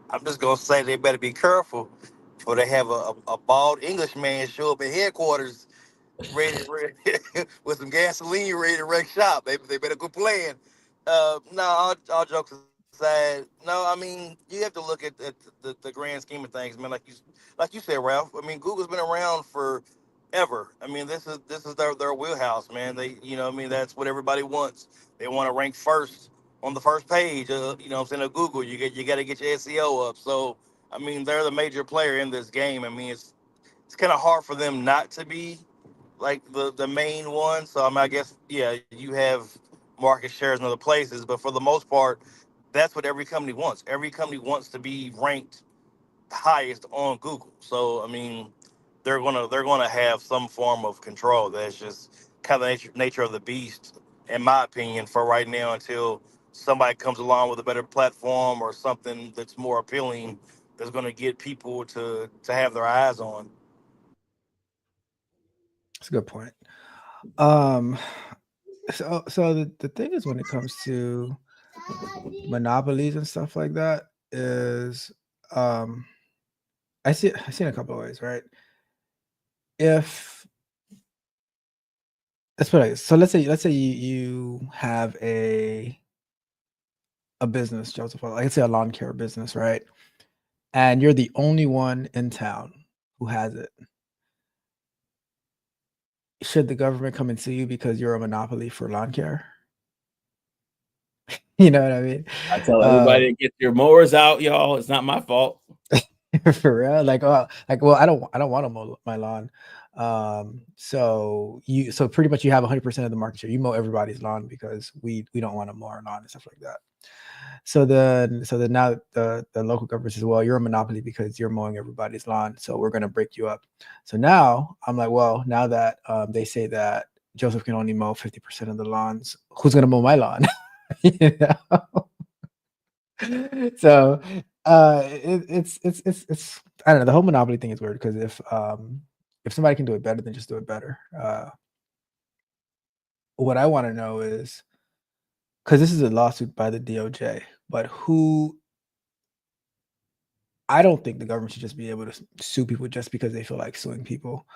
I'm just gonna say they better be careful, or they have a bald English man show up at headquarters ready with some gasoline ready to wreck shop. They better quit playing. No, all jokes aside, no, I mean you have to look at the grand scheme of things, man. Like you said, Ralph. I mean, Google's been around for ever. I mean, this is their wheelhouse, man. I mean, that's what everybody wants. They want to rank first on the first page. I'm saying of Google, you got to get your SEO up. So, I mean, they're the major player in this game. I mean, it's kind of hard for them not to be like the main one. So I mean, I guess yeah, you have market shares in other places, but for the most part, that's what every company wants. Every company wants to be ranked highest on Google. So I mean, they're gonna have some form of control. That's just kind of nature of the beast, in my opinion, for right now until somebody comes along with a better platform or something that's more appealing that's gonna get people to have their eyes on. That's a good point. Um, so the thing is when it comes to monopolies and stuff like that is um I see it a couple of ways, right? If let's put it like this. So let's say you have a business, Joseph, like let's say a lawn care business, right? And you're the only one in town who has it. Should the government come and sue you because you're a monopoly for lawn care? You know what I mean? I tell everybody Um, to get your mowers out, y'all. It's not my fault. for real, well, I don't want to mow my lawn. So pretty much you have 100% of the market share. You mow everybody's lawn because we don't want to mow our lawn and stuff like that. So then now the local government says, well, you're a monopoly because you're mowing everybody's lawn, so we're going to break you up. So now I'm like, well, now that they say that Joseph can only mow 50% of the lawns, who's going to mow my lawn? You know? So it's I don't know. The whole monopoly thing is weird because if somebody can do it better, then just do it better. What I want to know is because this is a lawsuit by the DOJ, but who I don't think the government should just be able to sue people just because they feel like suing people.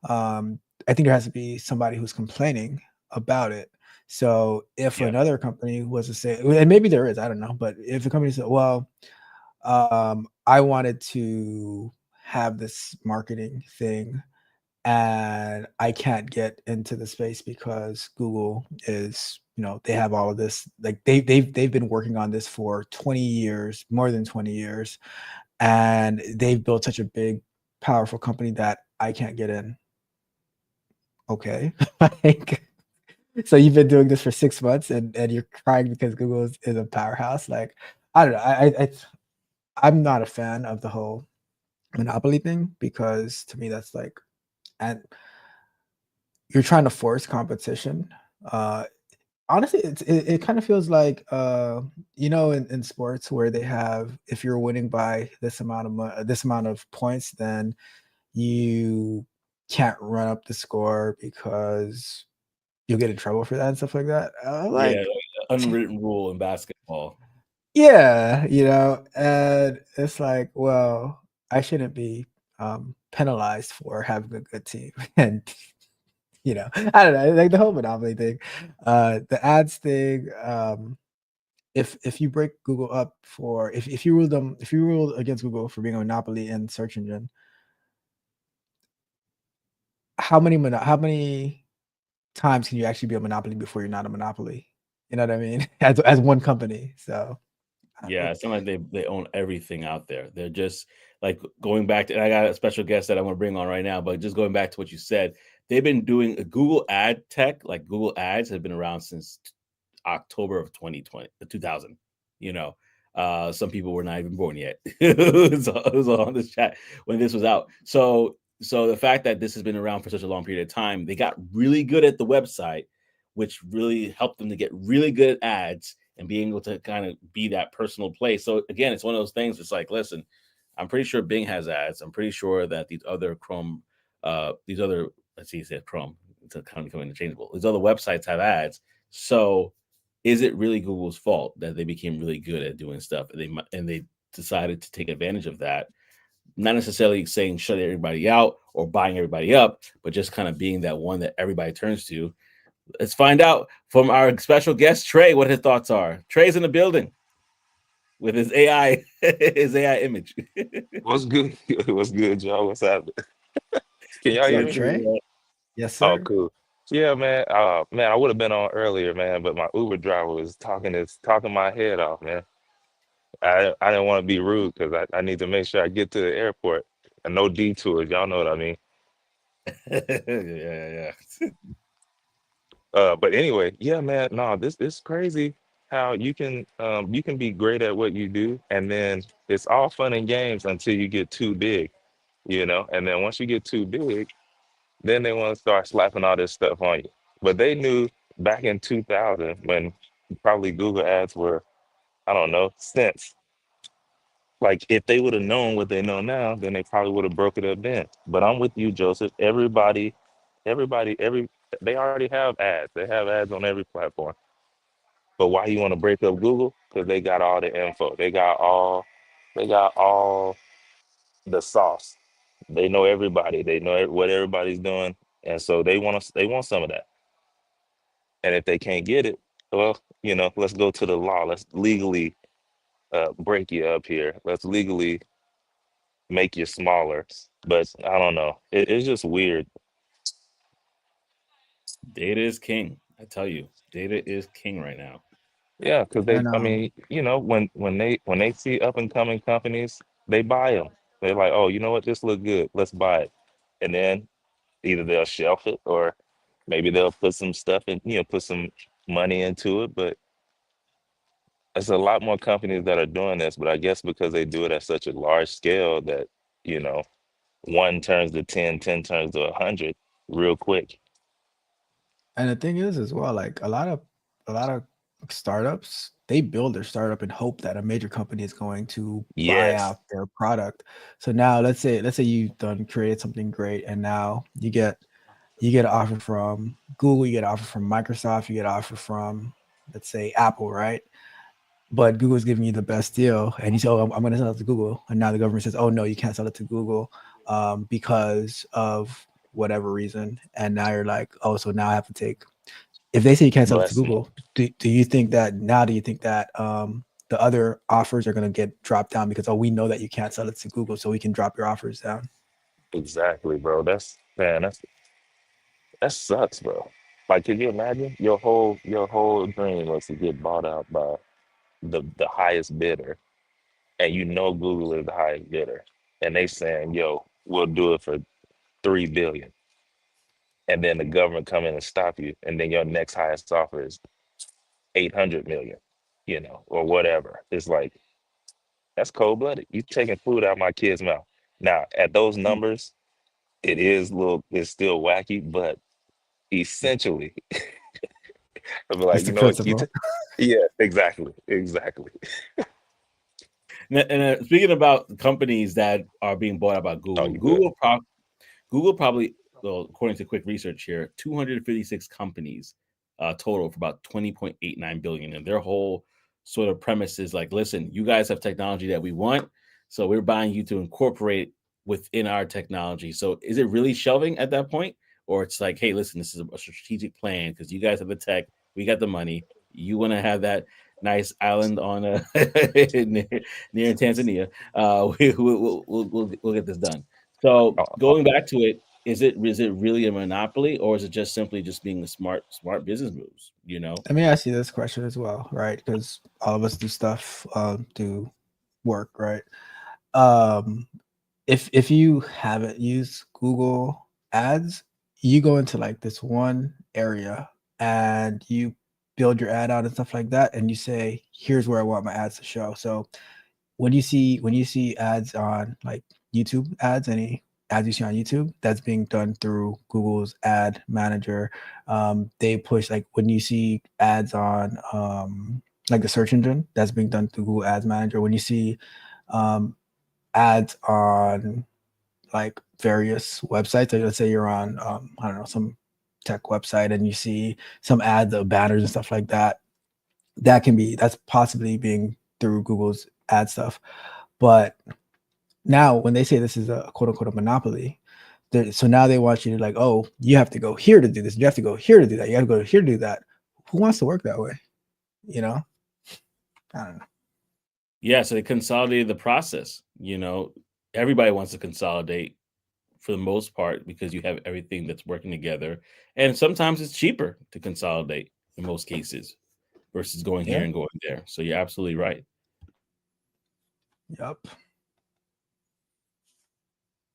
Um, I think there has to be somebody who's complaining about it. So if Yeah. another company was to say, and maybe there is, I don't know, but if a company said, well, I wanted to have this marketing thing and I can't get into the space because Google is, they have all of this, like they've been working on this for 20 years, more than 20 years, and they've built such a big, powerful company that I can't get in. Okay. Like, so you've been doing this for 6 months and you're crying because Google is a powerhouse. Like, I don't know. I'm not a fan of the whole monopoly thing because to me that's like, and you're trying to force competition. Uh, Honestly, it kind of feels like in sports where they have if you're winning by this amount of points, then you can't run up the score because you'll get in trouble for that and stuff like that. Yeah, Like, unwritten rule in basketball. yeah, and it's like, well, I shouldn't be penalized for having a good team, and I don't know, like the whole monopoly thing, the ads thing. If you break Google up for if you ruled against Google for being a monopoly in search engine, how many times can you actually be a monopoly before you're not a monopoly? You know what I mean? As one company. So Yeah, it's not like they own everything out there. They're just like going back to, and I got a special guest that I want to bring on right now, but just going back to what you said, they've been doing a Google ad tech, like Google Ads have been around since October of 2020, 2000. You know, some people were not even born yet. It was on this chat when this was out. So the fact that this has been around for such a long period of time, they got really good at the website, which really helped them to get really good at ads and being able to kind of be that personal place. So again, it's one of those things. It's like, listen, I'm pretty sure Bing has ads. I'm pretty sure that these other Chrome, these other let's see, you said Chrome, it's kind of becoming interchangeable. These other websites have ads. So is it really Google's fault that they became really good at doing stuff and they decided to take advantage of that? Not necessarily saying shut everybody out or buying everybody up, but just kind of being that one that everybody turns to. Let's find out from our special guest Trey what his thoughts are. Trey's in the building with his AI, his AI image. What's good? What's good, y'all? What's happening? Can y'all what's hear up, me? Trey? Yes, Oh, sir. cool. Yeah, man. Man, I would have been on earlier, man, but my Uber driver was talking my head off, man. I didn't want to be rude because I need to make sure I get to the airport and no detours. Y'all know what I mean? Yeah. But anyway, yeah, man, no, this is crazy how you can be great at what you do, and then it's all fun and games until you get too big, you know. And then once you get too big, then they want to start slapping all this stuff on you. But they knew back in 2000 when probably Google ads were, I don't know, cents. Like if they would have known what they know now, then they probably would have broke it up then. But I'm with you, Joseph. Everybody, they already have ads. They have ads on every platform. But why you want to break up Google? Because they got all the info. They got all the sauce. They know everybody. They know what everybody's doing, and so they want some of that. And if they can't get it, well, you know, let's go to the law. Let's legally break you up here. Let's legally make you smaller. But I don't know. It's just weird. Data is king. I tell you, data is king right now. Yeah, because And I mean, you know, when they see up and coming companies, they buy them. They're like, oh, you know what, this look good, let's buy it, and then either they'll shelf it or maybe they'll put some stuff in, you know, put some money into it. But there's a lot more companies that are doing this, but I guess because they do it at such a large scale that, you know, one turns to 10, 10 turns to 100 real quick. the thing is as well, like a lot of startups, they build their startup and hope that a major company is going to buy Yes, out their product. So now let's say you've done created something great, and now you get an offer from Google, you get an offer from Microsoft, you get an offer from, let's say, Apple, right? But Google's giving you the best deal, and you say, "Oh, I'm going to sell it to Google," and now the government says, "Oh no, you can't sell it to Google because of whatever reason." And now you're like, "Oh, so now I have to take." If they say you can't sell it to less money. Google, do you think that the other offers are going to get dropped down because, oh, we know that you can't sell it to Google, so we can drop your offers down? Exactly, bro. That's man, that sucks, bro. Like, could you imagine your whole dream was to get bought out by the highest bidder, and you know Google is the highest bidder, and they saying, "Yo, we'll do it for 3 billion," and then the government come in and stop you, and then your next highest offer is 800 million, you know, or whatever. It's like that's cold blooded. You taking food out my kid's mouth. Now, at those numbers, it's still wacky, but essentially, I'm It's like, the you know what, principle. yeah, exactly, exactly. And speaking about companies that are being bought out by Oh, Google, you good? Google probably, well, according to quick research here, 256 companies total for about 20.89 billion. And their whole sort of premise is like, listen, you guys have technology that we want, so we're buying you to incorporate within our technology. So is it really shelving at that point? Or it's like, hey, listen, this is a strategic plan because you guys have the tech, we got the money. You want to have that nice island on near Tanzania. We'll get this done. So Uh, going back to it, is it really a monopoly, or is it just simply just being a smart business moves? You know? Let me ask you this question as well, right? Because all of us do stuff, do work, right? Um, if you haven't used Google Ads, you go into like this one area and you build your ad out and stuff like that, and you say, "Here's where I want my ads to show." So when you see ads on like YouTube ads, any ads you see on YouTube, that's being done through Google's ad manager. They push like when you see ads on like the search engine, that's being done through Google Ads Manager. When you see um, ads on like various websites, like let's say you're on I don't know, some tech website and you see some ads of banners and stuff like that, that's possibly being through Google's ad stuff. But now when they say this is a quote unquote a monopoly, so now they want you to like, oh, you have to go here to do this, you have to go here to do that, you have to go here to do that. Who wants to work that way? You know, I don't know. Yeah. So they consolidated the process. Everybody wants to consolidate for the most part because you have everything that's working together, and sometimes it's cheaper to consolidate in most cases versus going here Yeah. and going there. So you're absolutely right. Yep.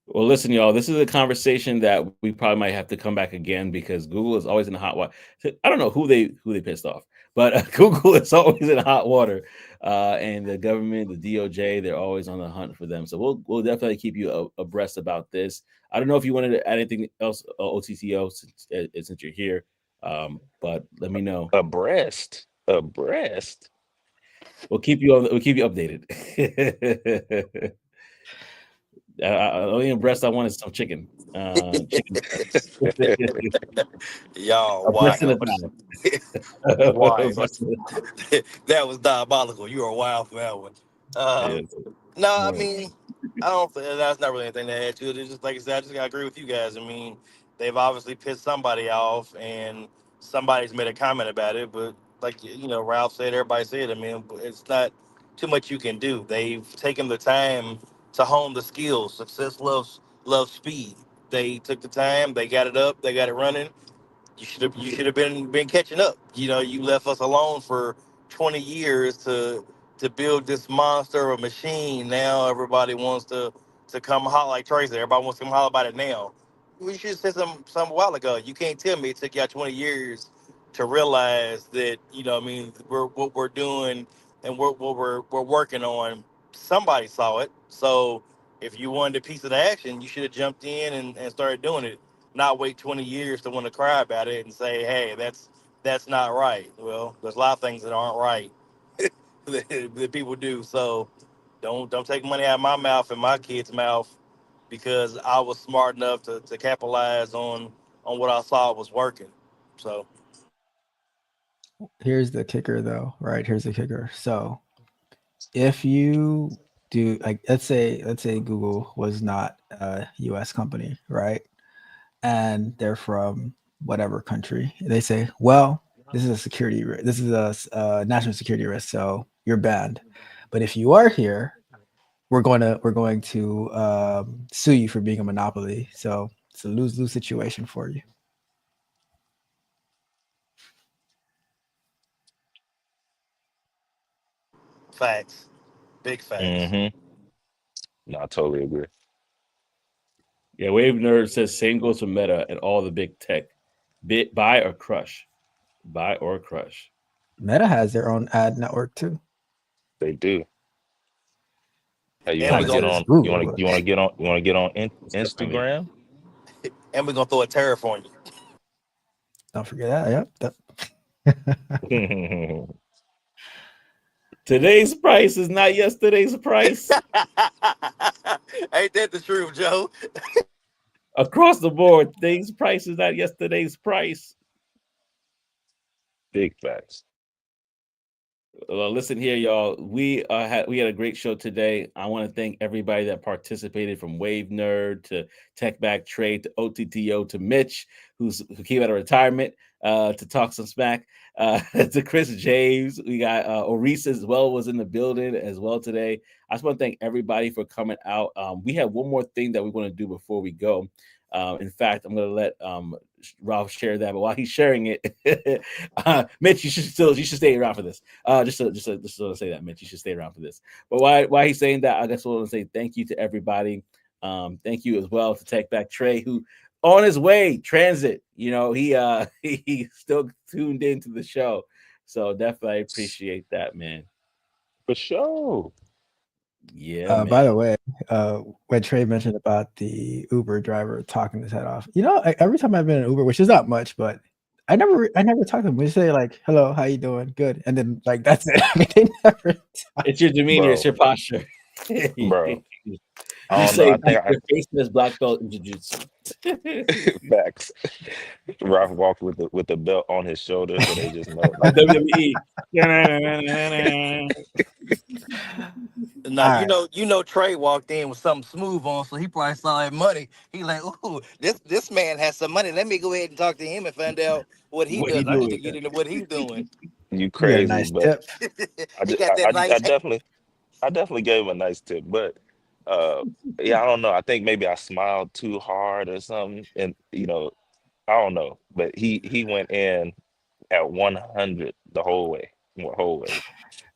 Well, listen, y'all. This is a conversation that we probably might have to come back again because Google is always in the hot water. I don't know who they pissed off, but Google is always in hot water, and the government, the DOJ, they're always on the hunt for them. So we'll definitely keep you abreast about this. I don't know if you wanted to add anything else, OTTO, since you're here, but let me know. Abreast. We'll keep you updated. Only breast I want is some chicken. Chicken breast. Y'all A breast and a wild. thigh. A Wild. breast and a thigh. That was diabolical. You are wild for that one. Yeah, No, I right. mean, I don't. That's not really anything to add to it. It's just like I said. I just gotta agree with you guys. I mean, they've obviously pissed somebody off, and somebody's made a comment about it. But like Ralph said, everybody said. I mean, it's not too much you can do. They've taken the time to hone the skills. Success loves speed. They took the time. They got it up. They got it running. You should have been catching up. You left us alone for 20 years to build this monster of a machine. Now everybody wants to come holler like Tracy. Everybody wants to come holler about it now. We should have said some while ago. You can't tell me it took y'all 20 years to realize that I mean what we're doing and what we're working on. Somebody saw it. So if you wanted a piece of the action, you should have jumped in and started doing it, not wait 20 years to want to cry about it and say, hey, that's not right. Well, there's a lot of things that aren't right that people do. So don't take money out of my mouth and my kid's mouth because I was smart enough to capitalize on what I saw was working. So Here's the kicker, though. Right? Here's the kicker. So if you do, like, let's say Google was not a U.S. company, right? And they're from whatever country. They say, well, this is a this is a national security risk, so you're banned. But if you are here, we're going to sue you for being a monopoly. So it's a lose-lose situation for you. facts, big facts. Mm-hmm. No, I totally agree. Yeah, Wave Nerd says same goes for Meta and all the big tech. Buy or crush. Buy or crush. Meta has their own ad network too. They do. Hey, you And want Not we're to as get good gonna as on? Google, but You want to get on What's up, Remy? Instagram? and we're gonna throw a tariff on you. don't forget that. Yep. Today's price is not yesterday's price. Ain't that the truth, Joe? Across the board, today's price is not yesterday's price. Big facts. Well, listen here, y'all. We had a great show today. I want to thank everybody that participated, from Wave Nerd to Tech Back Trade to OTTO to Mitch, who came out of retirement to talk some smack, to Chris James. We got Orisa as well, was in the building as well today. I just want to thank everybody for coming out. We have one more thing that we want to do before we go. In fact, I'm going to let Ralph share that. But while he's sharing it, Mitch, you should stay around for this. Just to say that, Mitch, you should stay around for this. But why he's saying that, I just want to say thank you to everybody. Thank you as well to Tech Back Trey, who on his way transit. He he still tuned into the show. So definitely appreciate that, man. For sure. Yeah, By man. the way, when Trey mentioned about the Uber driver talking his head off, every time I've been in Uber, which is not much, but I never talk to them. We say like, "Hello, how you doing? Good," and then like that's it. I mean, they never talk. It's your demeanor, it's Bro, your posture. bro. I You don't know. say I think I your face in this black belt in jiu-jitsu. facts. Ralph walked with the belt on his shoulder, so they just know. The Like, WWE. Now All right, Trey walked in with something smooth on, so he probably saw that money. He like, ooh, this man has some money. Let me go ahead and talk to him and find out what he What he does. I need to doing? get into what he's doing. you you get a crazy, nice but tip. He got that I nice. definitely gave him a nice tip, but uh, yeah, I don't know. I think maybe I smiled too hard or something, and I don't know. But he went in at 100 the whole way.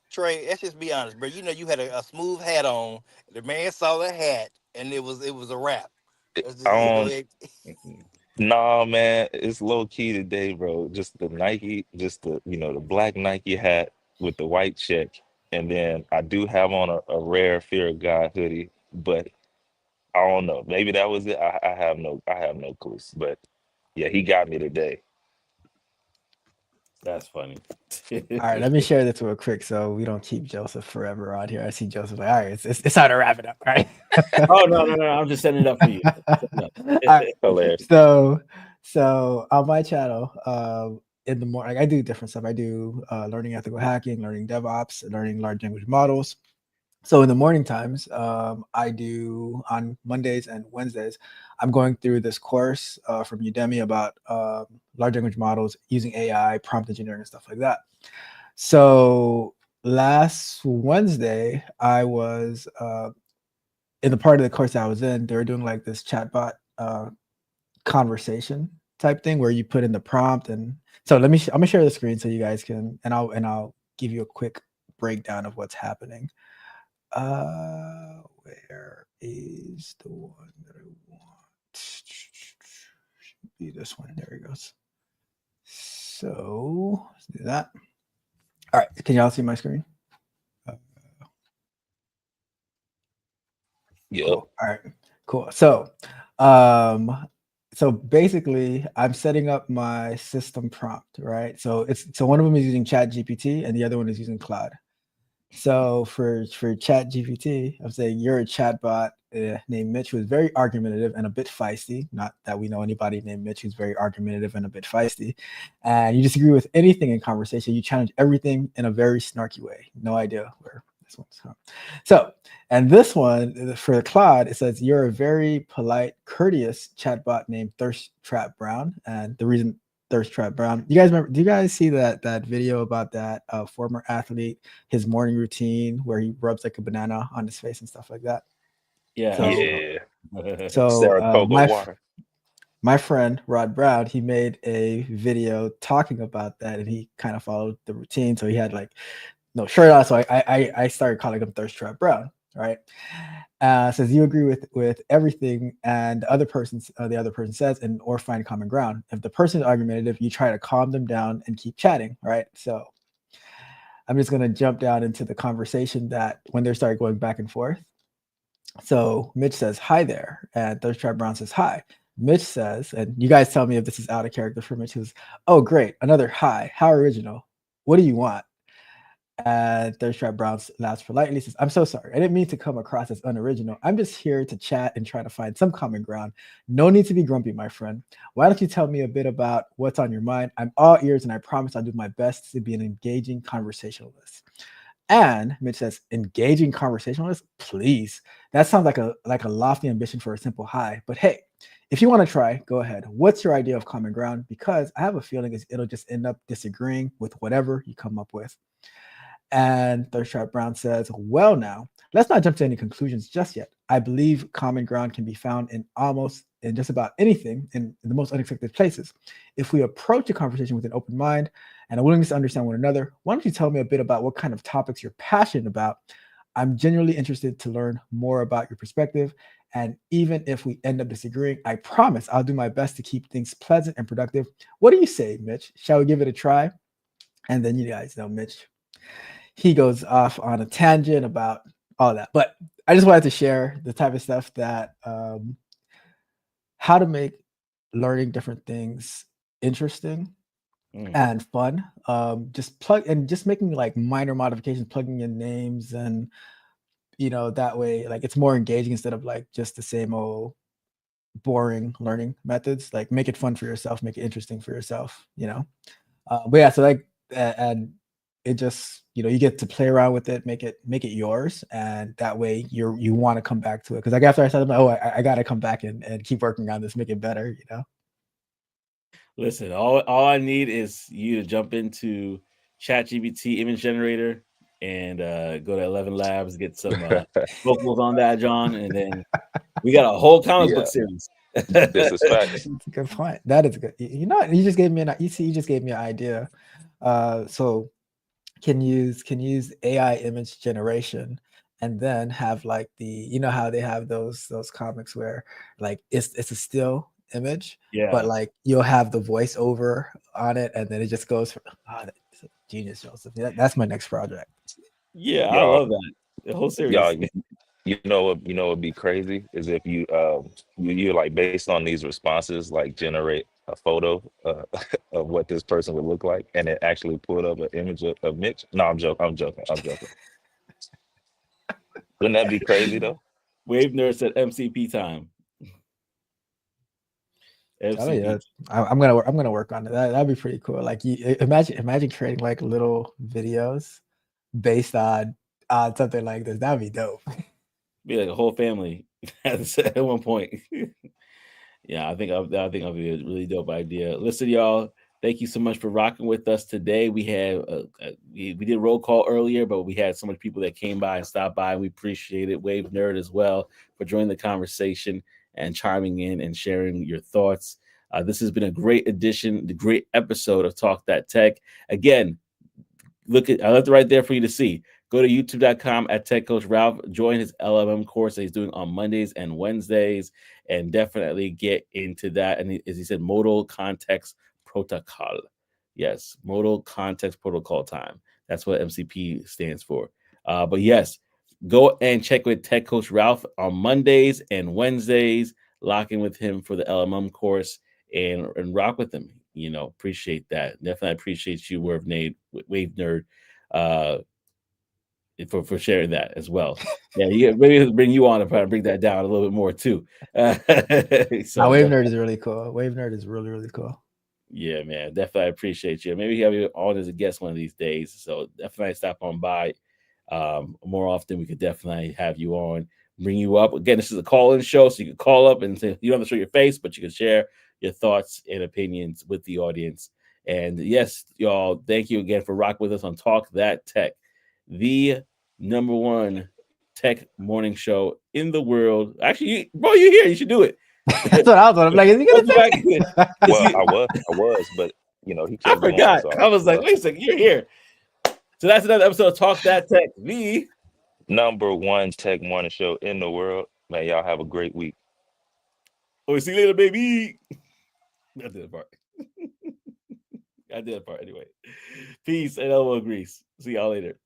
Trey, let's just be honest, bro. You had a smooth hat on. The man saw the hat, and it was a wrap. Yeah, go Um, ahead. nah, man, it's low key today, bro. Just the Nike, just the the black Nike hat with the white check, and then I do have on a rare Fear of God hoodie, but I don't know. Maybe that was it. I have no clues. But yeah, he got me today. That's funny. All right, let me share this real quick so we don't keep Joseph forever on here. I see Joseph like, all right, it's time to wrap it up, right? Oh no! I'm just setting it up for you. Setting it All up. right. Hilarious. So on my channel, in the morning, I do different stuff. I do learning ethical hacking, learning DevOps, learning large language models. So in the morning times, I do on Mondays and Wednesdays, I'm going through this course from Udemy about large language models using AI, prompt engineering, and stuff like that. So last Wednesday, I was in the part of the course I was in. They were doing like this chatbot conversation type thing where you put in the prompt, and so I'm gonna share the screen so you guys can, and I'll give you a quick breakdown of what's happening. Where is the one that I want? Should be this one. There it goes. So let's do that. All right, can y'all see my screen? Yep. Cool. All right. Cool. So basically I'm setting up my system prompt, right? So one of them is using Chat GPT and the other one is using Cloud. So for Chat GPT, I'm saying you're a chatbot named Mitch who is very argumentative and a bit feisty. Not that we know anybody named Mitch who's very argumentative and a bit feisty. And you disagree with anything in conversation. You challenge everything in a very snarky way. No idea where this one's from. So, and this one for Claude, it says you're a very polite, courteous chatbot named Thirst Trap Brown. And the reason Thirst Trap Brown. You guys remember? Do you guys see that video about that former athlete, his morning routine where he rubs like a banana on his face and stuff like that? Yeah, I So, saw. Yeah. so Saratoga water. my friend Rod Brown, he made a video talking about that, and he kind of followed the routine. So he had like no shirt on. So I started calling him Thirst Trap Brown, right? Says you agree with everything, and the other person says, and or find common ground. If the person is argumentative, you try to calm them down and keep chatting, right? So I'm just gonna jump down into the conversation that when they start going back and forth. So Mitch says hi there, and Thirst Trap Brown says hi. Mitch says, and you guys tell me if this is out of character for Mitch. Who's, oh great, another hi. How original. What do you want? Thirst Trap Brown laughs politely, says, I'm so sorry. I didn't mean to come across as unoriginal. I'm just here to chat and try to find some common ground. No need to be grumpy, my friend. Why don't you tell me a bit about what's on your mind? I'm all ears, and I promise I'll do my best to be an engaging conversationalist. And Mitch says, engaging conversationalist? Please. That sounds like a lofty ambition for a simple hi. But hey, if you want to try, go ahead. What's your idea of common ground? Because I have a feeling it'll just end up disagreeing with whatever you come up with. And Thirst Trap Brown says, well, now, let's not jump to any conclusions just yet. I believe common ground can be found in just about anything in the most unexpected places. If we approach a conversation with an open mind and a willingness to understand one another, why don't you tell me a bit about what kind of topics you're passionate about? I'm genuinely interested to learn more about your perspective. And even if we end up disagreeing, I promise I'll do my best to keep things pleasant and productive. What do you say, Mitch? Shall we give it a try? And then you guys know Mitch, he goes off on a tangent about all that. But I just wanted to share the type of stuff that how to make learning different things interesting and fun. Just making like minor modifications, plugging in names, and that way like it's more engaging instead of like just the same old boring learning methods. Like make it fun for yourself, make it interesting for yourself. But yeah, so like and it just you get to play around with it, make it yours, and that way you want to come back to it. Because like after I said, oh, I got to come back and keep working on this, make it better. Listen, all I need is you to jump into ChatGPT image generator and go to 11 Labs, get some vocals on that, John, and then we got a whole comic book Yeah, series. this is facts. That's a good point. That is good. You just gave me you just gave me an idea. So can use AI image generation and then have like how they have those comics where like it's a still image, but Yeah. like you'll have the voiceover on it, and then it just goes for that's genius, Joseph. That's my next project. Yeah, I Y'all, love that. The whole y'all, series. you know what'd be crazy is if you like based on these responses, like generate a photo of what this person would look like, and it actually pulled up an image of Mitch. No, I'm joking. Wouldn't that be crazy though? Wave Nerd said MCP time. Tell you, MCP. I'm gonna work on it. That'd be pretty cool. Like imagine creating like little videos based on something like this. That'd be dope. Be like a whole family at one point. Yeah, I think that'll be a really dope idea. Listen, y'all, thank you so much for rocking with us today. We had we did roll call earlier, but we had so much people that came by and stopped by. We appreciate it. Wave Nerd as well for joining the conversation and chiming in and sharing your thoughts. This has been a great edition, the great episode of Talk That Tech. Again, I left it right there for you to see. Go to youtube.com at Tech Coach Ralph. Join his LMM course that he's doing on Mondays and Wednesdays, and definitely get into that. And as he said, modal context protocol. Yes, modal context protocol time. That's what MCP stands for. But yes, go and check with Tech Coach Ralph on Mondays and Wednesdays. Lock in with him for the LMM course and rock with him. Appreciate that. Definitely appreciate you, Wave Nerd, for sharing that as well. Yeah, maybe bring you on and try to bring that down a little bit more too. Now, So Wave Nerd is really cool. Wave Nerd is really, really cool. yeah, man, definitely appreciate you. Maybe have you on as a guest one of these days. So definitely stop on by more often. We could definitely have you on, bring you up. Again, this is a call-in show, so you can call up and say, you don't have to show your face, but you can share your thoughts and opinions with the audience. And yes, y'all, thank you again for rocking with us on Talk That Tech, the number one tech morning show in the world. Actually, bro, you're here. You should do it. That's what I was. I'm like, is he gonna Welcome back. say? Because Well, I was, but he I kept going, forgot. so I was you like, know, wait a second, you're here. So that's another episode of Talk That Tech. The number one tech morning show in the world. Man, y'all have a great week. we see you later, baby. I did the part. I did the part anyway. Peace and elbow grease. See y'all later.